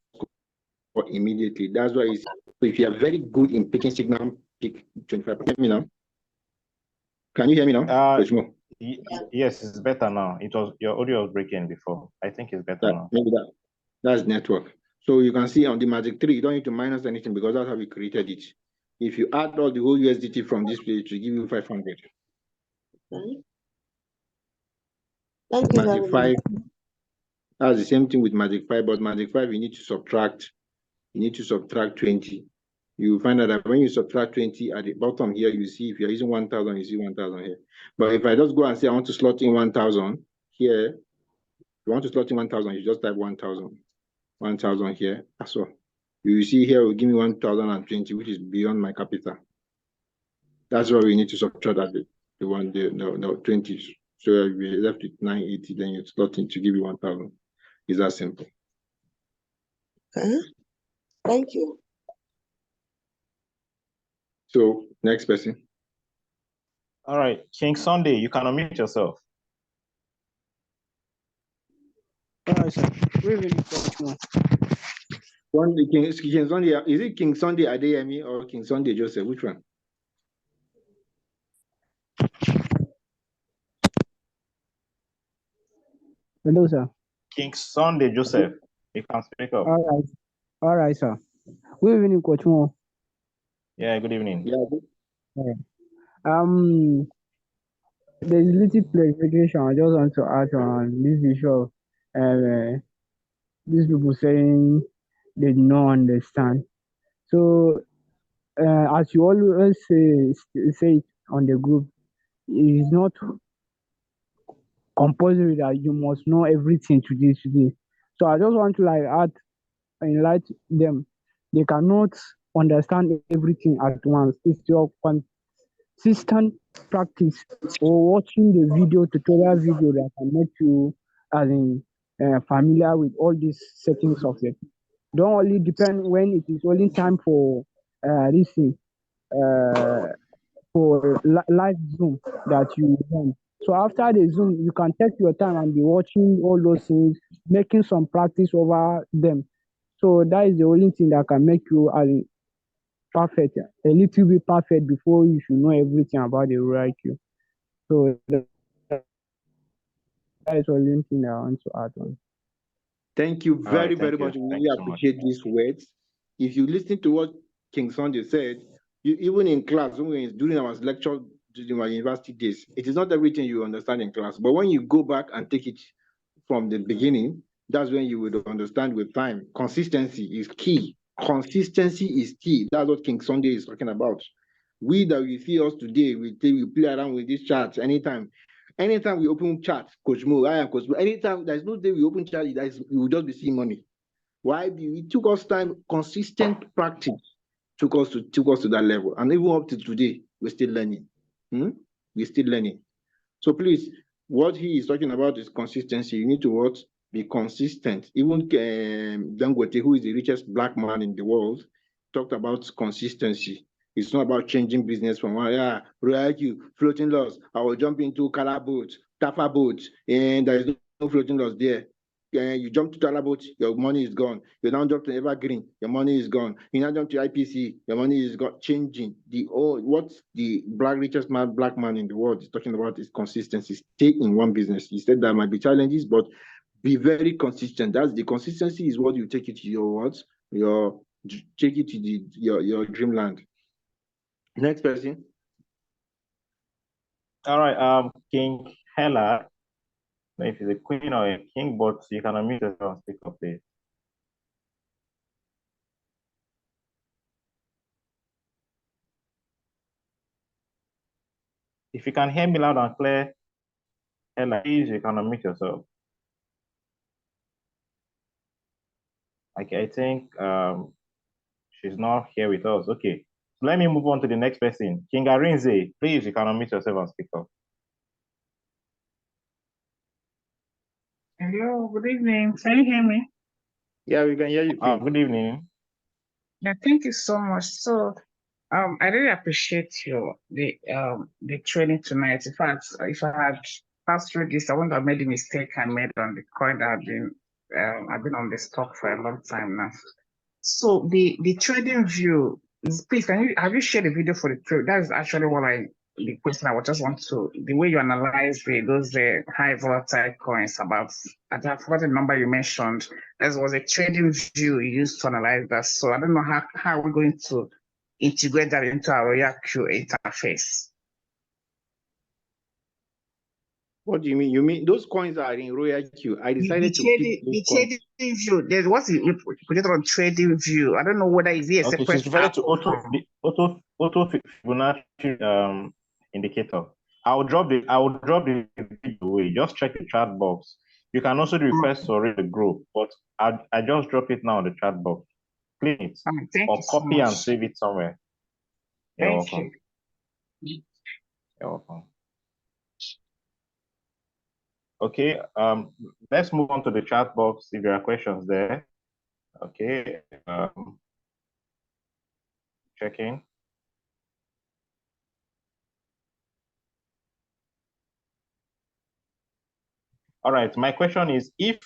Immediately. That's why it's, so if you are very good in picking signal, pick 25%. Hear me now? Can you hear me now? Yes, it's better now. It was your audio was breaking before. I think it's better now. Maybe that's network. So you can see on the Magic 3, you don't need to minus anything because that's how we created it. If you add all the whole USDT from this place, it will give you 500. Okay. Thank you very Magic much. 5, that's the same thing with Magic 5, but Magic 5, you need to subtract 20. You find out that when you subtract 20 at the bottom here, you see if you're using 1,000, you see 1,000 here. But if I just go and say I want to slot in 1,000 here, if you want to slot in 1,000, you just type 1,000. 1,000 here. That's all. You see here will give me 1,020, which is beyond my capital. That's why we need to subtract that the 20. So we left with 980, then you slot in to give you 1,000. It's that simple. Okay. Thank you. So next person. All right, King Sunday, you can unmute yourself. All right, sir. We're ready for which one? King Sunday, is it King Sunday Adeyemi or King Sunday Joseph? Which one? Hello, sir. King Sunday Joseph, you can speak up. All right, sir. We're ready for which one? Yeah, good evening. Yeah. There's little clarification I just want to add on this issue of these people saying they do not understand. So, as you always say it on the group, it is not compulsory that you must know everything today. So I just want to enlighten them. They cannot understand everything at once. It's your consistent practice or watching the tutorial video that can make you familiar with all these settings of it. Don't only depend when it is only time for this thing, for live Zoom that you want. So after the Zoom, you can take your time and be watching all those things, making some practice over them. So that is the only thing that can make you perfect, a little bit perfect before you should know everything about the rural IQ. So that is the only thing I want to add on. Thank you very much. We really appreciate these words. If you listen to what King Sunday said, even in class, during our lecture during my university days, it is not everything you understand in class. But when you go back and take it from the beginning, that's when you would understand with time. Consistency is key. Consistency is key. That's what King Sunday is talking about. We that we see us today, we play around with these charts anytime. Anytime we open chat, Coach Mo, I am Coach Mo. Anytime there's no day we open chat, we will just be seeing money. Why? It took us time, consistent practice took us to that level, and even up to today, we're still learning. We're still learning. So please, what he is talking about is consistency. You need to be consistent. Even Dangote, who is the richest black man in the world, talked about consistency. It's not about changing business from floating loss. I will jump into Kala boat, Tafa boat, and there is no floating loss there. You jump to Tala boat, your money is gone. You now jump to Evergreen, your money is gone. You now jump to IPC, your money is gone. Changing what the richest black man in the world is talking about is consistency. Stay in one business. He said there might be challenges, but be very consistent. That's the consistency is what you take it to your dreamland. Next person. All right, King Hella. If it's a queen or a king, but you can unmute yourself and speak up, please. If you can hear me loud and clear, Hella, please, you can unmute yourself. Okay, I think she's not here with us. Okay, so let me move on to the next person. King Arinze, please, you can unmute yourself and speak up. Hello, good evening. Can you hear me? Yeah, we can hear you. Good evening. Yeah, thank you so much. So, I really appreciate the training tonight. In fact, if I had passed through this, I wouldn't have made the mistake I made on the coin that had been I've been on the stock for a long time now. So the trading view, please, have you shared a video for the trade? That is actually the question I would just want to, the way you analyze those high volatile coins about, I forgot the number you mentioned. There was a trading view you used to analyze that. So I don't know how we're going to integrate that into our Royal Q interface. What do you mean? You mean those coins are in Royal Q? I decided to pick those coins. Trading view. There's you put it on trading view. I don't know whether it's a Okay, separate she's referring app to auto Fibonacci indicator. I will drop the video away. Just check the chat box. You can also request for it to grow, but I just drop it now in the chat box. Clean it thank or you so copy and much. save it somewhere. You're welcome. You. You're welcome. Okay, let's move on to the chat box if there are questions there. Okay, checking. All right, my question is, if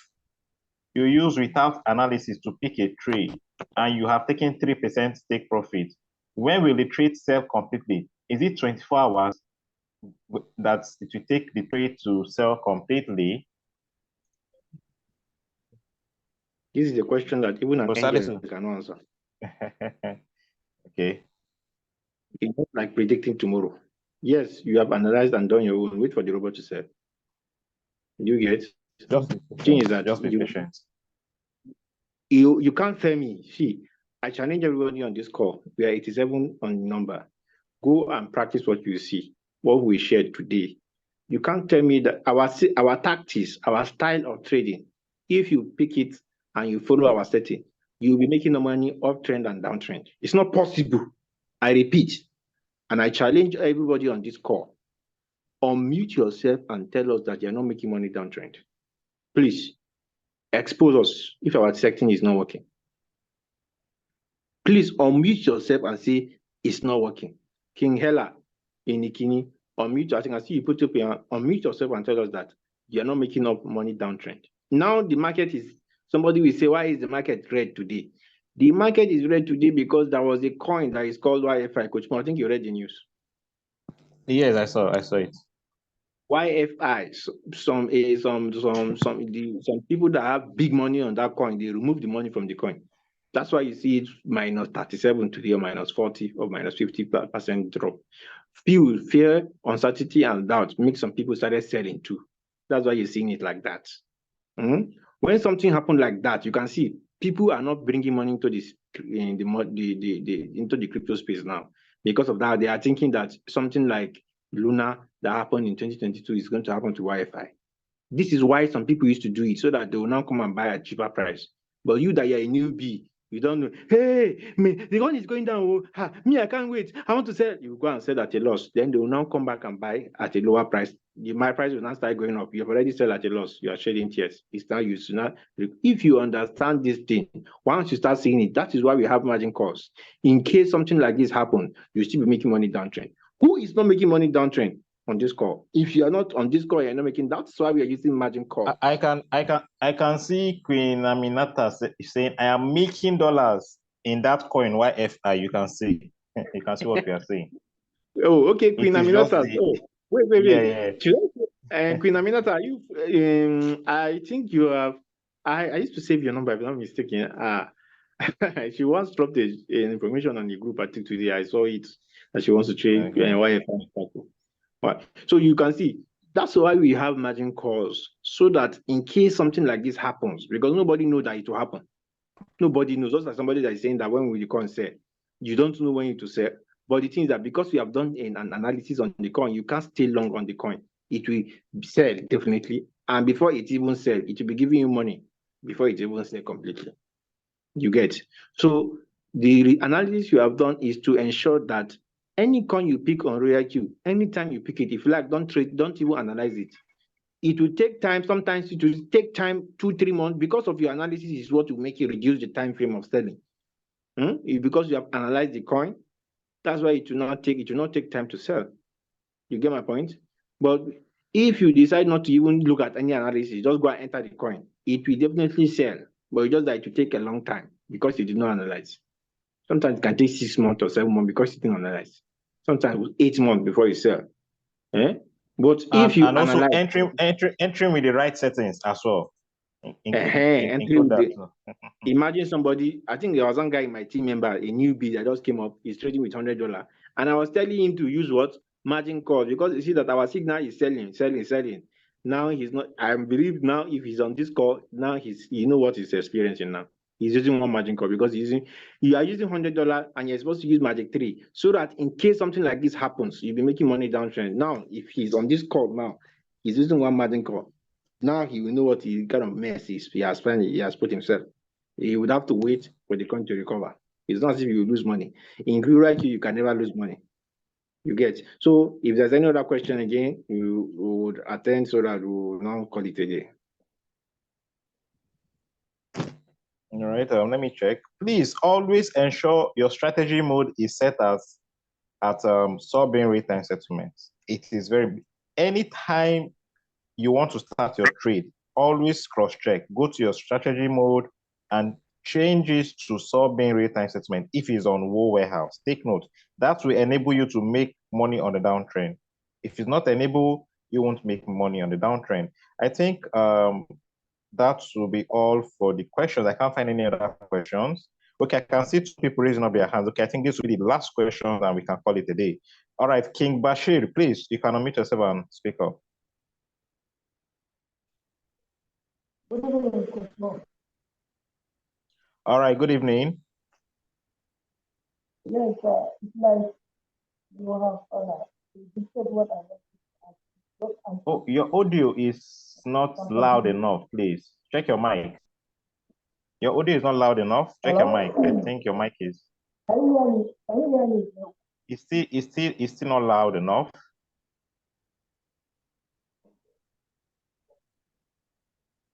you use without analysis to pick a trade and you have taken 3% take profit, when will the trade sell completely? Is it 24 hours that it will take the trade to sell completely? This is a question that even an angel can answer. Okay. It's not like predicting tomorrow. Yes, you have analyzed and done your own. Wait for the robot to sell. You get? Just be patient. You can't tell me. See, I challenge everybody on this call. We are 87 on number. Go and practice what you see, what we shared today. You can't tell me that our tactics, our style of trading, if you pick it and you follow our setting, you'll be making the money uptrend and downtrend. It's not possible. I repeat, and I challenge everybody on this call. Unmute yourself and tell us that you're not making money downtrend. Please expose us if our setting is not working. Please unmute yourself and say it's not working. King Hela in Ikini, unmute. I think I see you put up here. Unmute yourself and tell us that you're not making up money downtrend. Now the market is, somebody will say, why is the market red today? The market is red today because there was a coin that is called YFI. Coach Mo, I think you read the news. Yes, I saw it. YFI, some people that have big money on that coin, they remove the money from the coin. That's why you see it minus 37 today, or minus 40 or minus 50% drop. Fear, uncertainty, and doubt make some people started selling too. That's why you're seeing it like that. When something happened like that, you can see people are not bringing money into this into the crypto space now. Because of that, they are thinking that something like Luna that happened in 2022 is going to happen to Wi-Fi. This is why some people used to do it, so that they will now come and buy at cheaper price. But you that you're a newbie, you don't know, hey, the one is going down. Oh, me, I can't wait. I want to sell. You go and sell at a loss. Then they will now come back and buy at a lower price. My price will now start going up. You've already sold at a loss. You are shedding tears. It's now used to not. If you understand this thing, once you start seeing it, that is why we have margin calls. In case something like this happens, you still be making money downtrend. Who is not making money downtrend on this call? If you are not on this call, you're not making. That's why we are using margin call. I can see Queen Aminata saying, I am making dollars in that coin YFI. You can see what we are saying. Oh, okay, Queen Aminata. Wait. Yeah. Queen Aminata, are you? I think you have. I used to save your number if I'm not mistaken. She once dropped an information on the group. I think today I saw it that she wants to trade YFI. So you can see that's why we have margin calls, so that in case something like this happens, because nobody knows that it will happen. Nobody knows. Just like somebody that is saying that when will the coin sell, you don't know when it will sell. But the thing is that because we have done an analysis on the coin, you can't stay long on the coin. It will sell definitely, and before it even sell, it will be giving you money before it even sell completely. You get. So the analysis you have done is to ensure that any coin you pick on Royal Q, anytime you pick it, if you like, don't trade, don't even analyze it. It will take time. Sometimes it will take time, 2-3 months, because of your analysis is what will make you reduce the time frame of selling. Because you have analyzed the coin, that's why it will not take time to sell. You get my point? But if you decide not to even look at any analysis, just go and enter the coin, it will definitely sell, but it's just that it will take a long time because you did not analyze. Sometimes it can take 6 months or 7 months because you didn't analyze. Sometimes 8 months before you sell. But if you and also analyze, entering with the right settings as well. entering with the, imagine somebody, I think there was one guy in my team member, a newbie that just came up, he's trading with $100. And I was telling him to use what? Margin calls, because you see that our signal is selling. Now he's not, I believe now if he's on this call, now you know what he's experiencing now. He's using one margin call because you are using $100 and you're supposed to use Magic 3 so that in case something like this happens, you'll be making money downtrend. Now, if he's on this call now, he's using one margin call. Now he will know what he kind of mess he has put himself. He would have to wait for the coin to recover. It's not as if you lose money. In real you can never lose money. You get. So if there's any other question again, you would attend so that we'll now call it a day. All right, let me check. Please always ensure your strategy mode is set at sovereign rate time settlements. It is very, anytime you want to start your trade, always cross-check. Go to your strategy mode and change it to sovereign rate time settlement if it's on Woe Warehouse. Take note, that will enable you to make money on the downtrend. If it's not enabled, you won't make money on the downtrend. I think that will be all for the questions. I can't find any other questions. Okay, I can see 2 people raising up their hands. Okay, I think this will be the last question and we can call it a day. All right, King Bashir, please, you can unmute yourself and speak up. All right, good evening. Yes, it's like you have what I want to ask. Oh, your audio is not loud enough, please. Check your mic. Your audio is not loud enough. Check your mic. I think your mic is. Can you hear me? It's still not loud enough.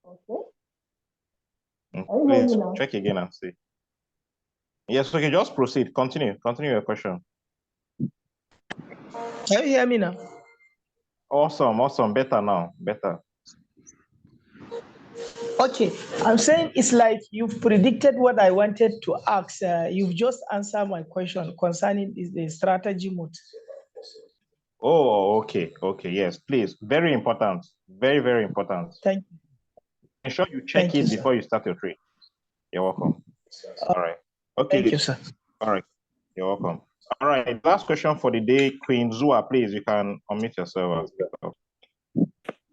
Okay. Please check again and see. Yes, okay, just proceed. Continue your question. Can you hear me now? Awesome. Better now. Better. Okay. I'm saying it's like you've predicted what I wanted to ask. You've just answered my question concerning the strategy mode. Oh, okay. Yes, please. Very important. Very important. Thank you. Ensure you check it before you start your trade. You're welcome. All right. Okay. Thank you, sir. All right. You're welcome. All right. Last question for the day, Queen Zua, please. You can unmute yourself and speak up.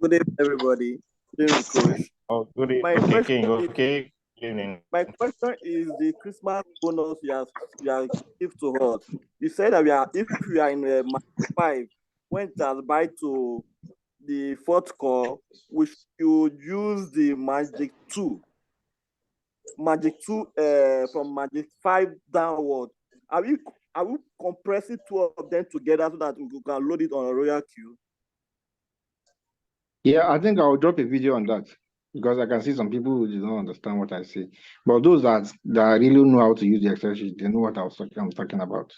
Good evening, everybody. Good evening, Coach. Oh, good evening. Okay, King. Okay. Good evening. My question is the Christmas bonus you have give to us. You said that if we are in a Magic 5, when it has buy to the 4th call, we should use the Magic 2. Magic 2 from Magic 5 downward. Are we compressing 2 of them together so that we can load it on a royal queue? Yeah, I think I'll drop a video on that because I can see some people who do not understand what I say. But those that really know how to use the Excel sheet, they know what I'm talking about.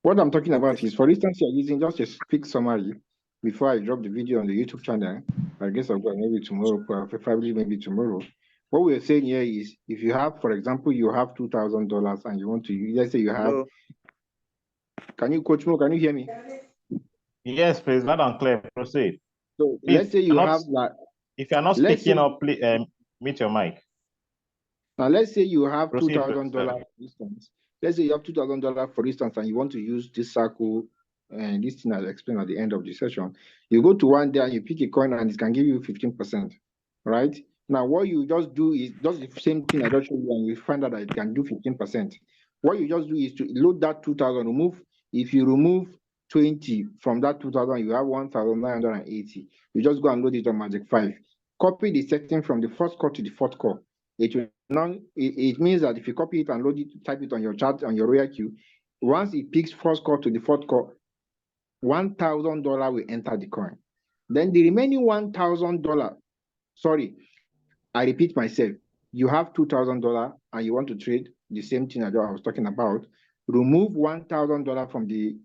What I'm talking about is, for instance, you're using just a quick summary before I drop the video on the YouTube channel. I guess I'll go maybe tomorrow, preferably maybe tomorrow. What we're saying here is, if you have, for example, you have $2,000 and you want to, let's say you have, Hello. Can you, Coach Mo, can you hear me? Yes, please, loud and clear. Proceed. So please, let's say you have that. If you're not speaking up, please mute your mic. Now, let's say you have Proceed, $2,000, for instance. Let's say you have $2,000, for instance, and you want to use this circle, and this thing I'll explain at the end of the session. You go to one day and you pick a coin and it can give you 15%, right? Now, what you just do is just the same thing I just showed you, and you find out that it can do 15%. What you just do is to load that 2,000, if you remove 20 from that 2,000, you have 1,980. You just go and load it on Magic 5. Copy the setting from the first core to the fourth core. It means that if you copy it and load it, type it on your chart, on your royal queue, once it picks first core to the fourth core, $1,000 will enter the coin. Then the remaining $1,000, sorry, I repeat myself, you have $2,000 and you want to trade the same thing I was talking about, remove $1,000 from the,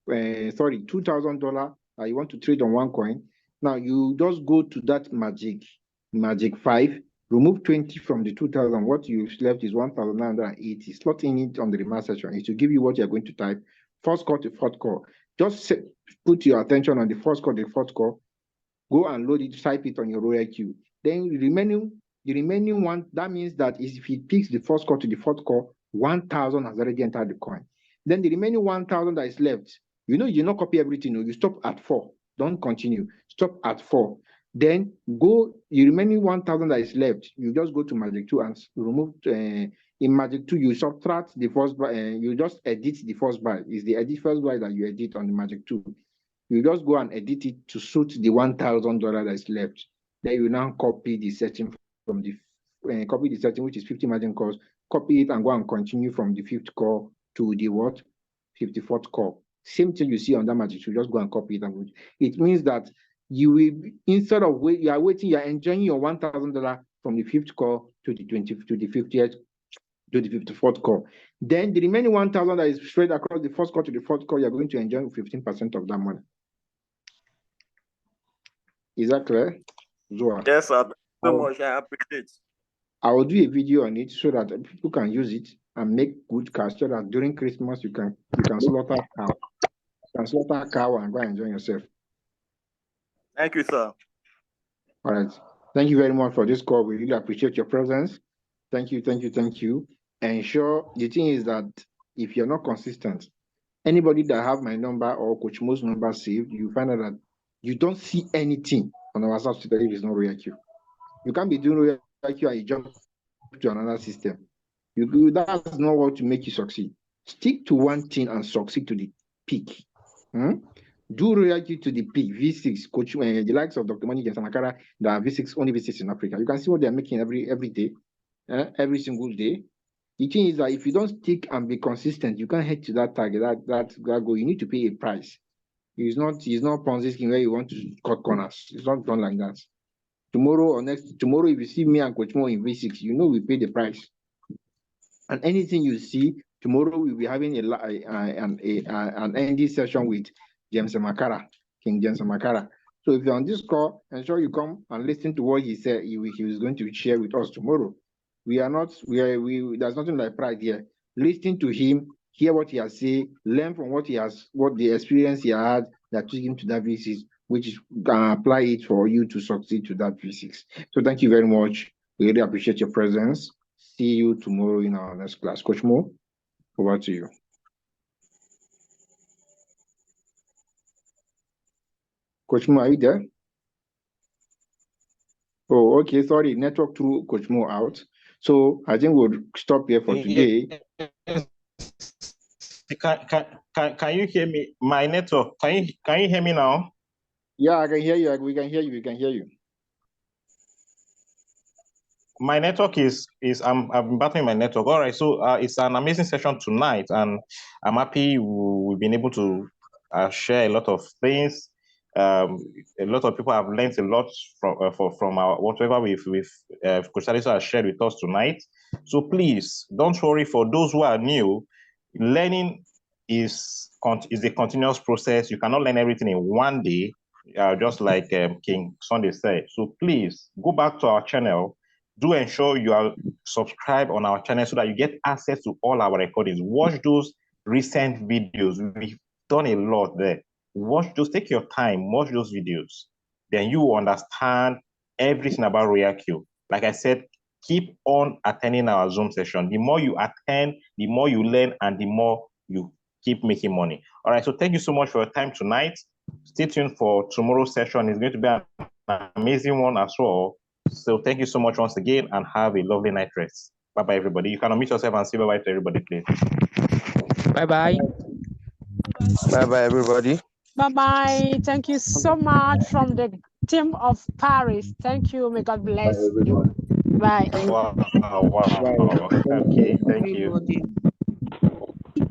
$2,000 and you want to trade on one coin. Now you just go to that Magic 5 Remove 20 from the 2,000. What you've left is 1,980. Slot in it on the remark section. It will give you what you're going to type. First call to fourth call. Just put your attention on the first call, the fourth call. Go and load it, type it on your royal queue. Then the remaining one, that means that if it picks the first call to the fourth call, 1,000 has already entered the coin. Then the remaining 1,000 that is left, you know, you not copy everything. You stop at 4. Don't continue. Stop at 4. Then go, the remaining 1,000 that is left, you just go to Magic 2 and remove, in Magic 2, you subtract the first buy, you just edit the first buy. It's the first buy that you edit on the Magic 2. You just go and edit it to suit the $1,000 that is left. Then you now copy the setting from the, copy the setting, which is 50 margin calls, copy it and go and continue from the 5th call to the what? 54th call. Same thing you see on that Magic 2, just go and copy it. And it means that you will, instead of wait, you are waiting, you are enjoying your $1,000 from the 5th call to the 50th, to the 54th call. Then the remaining 1,000 that is spread across the first call to the 4th call, you are going to enjoy 15% of that money. Is that clear? Zoa? Yes, sir. Thank you so much. I appreciate it. I will do a video on it so that people can use it and make good cash, so that during Christmas you can slaughter a cow. You can slaughter a cow and go and enjoy yourself. Thank you, sir. All right. Thank you very much for this call. We really appreciate your presence. Thank you, thank you, thank you. And sure, the thing is that if you're not consistent, anybody that have my number or Coach Mo's number saved, you find out that you don't see anything on our subsidiary if it's not Royal Q. You can't be doing Royal Q and you jump to another system. That's not what to make you succeed. Stick to one thing and succeed to the peak. Do Royal Q to the peak. V6, Coach, the likes of Dr. Mani Jansanakara, that are V6, only V6 in Africa. You can see what they're making every day, every single day. The thing is that if you don't stick and be consistent, you can't head to that target, that goal. You need to pay a price. It's not Ponzi scheme where you want to cut corners. It's not done like that. Tomorrow, if you see me and Coach Mo in V6, you know we pay the price. And anything you see, tomorrow we'll be having an ending session with James Makara, King James Makara. So if you're on this call, ensure you come and listen to what he said he was going to share with us tomorrow. There's nothing like pride here. Listen to him, hear what he has said, learn from what the experience he had that took him to that V6, which can apply it for you to succeed to that V6. So thank you very much. We really appreciate your presence. See you tomorrow in our next class. Coach Mo, over to you. Coach Mo, are you there? Oh, okay, sorry, network threw Coach Mo out. So I think we'll stop here for today. Can you hear me? My network, can you hear me now? Yeah, I can hear you. We can hear you. We can hear you. My network is I've been battling my network. All right, so it's an amazing session tonight, and I'm happy we've been able to share a lot of things. A lot of people have learned a lot from our whatever we've Coach Salisu has shared with us tonight. So please don't worry. For those who are new, learning is a continuous process. You cannot learn everything in one day, just like King Sunday said. So please go back to our channel. Do ensure you are subscribed on our channel so that you get access to all our recordings. Watch those recent videos. We've done a lot there. Watch those, take your time, watch those videos. Then you will understand everything about Royal Q. Like I said, keep on attending our Zoom session. The more you attend, the more you learn, and the more you keep making money. All right, so thank you so much for your time tonight. Stay tuned for tomorrow's session. It's going to be an amazing one as well. So thank you so much once again, and have a lovely night rest. Bye-bye, everybody. You can unmute yourself and say bye-bye to everybody, please. Bye-bye. Bye-bye, everybody. Bye-bye. Thank you so much from the team of Paris. Thank you. May God bless you. Bye. Wow. Okay, thank you.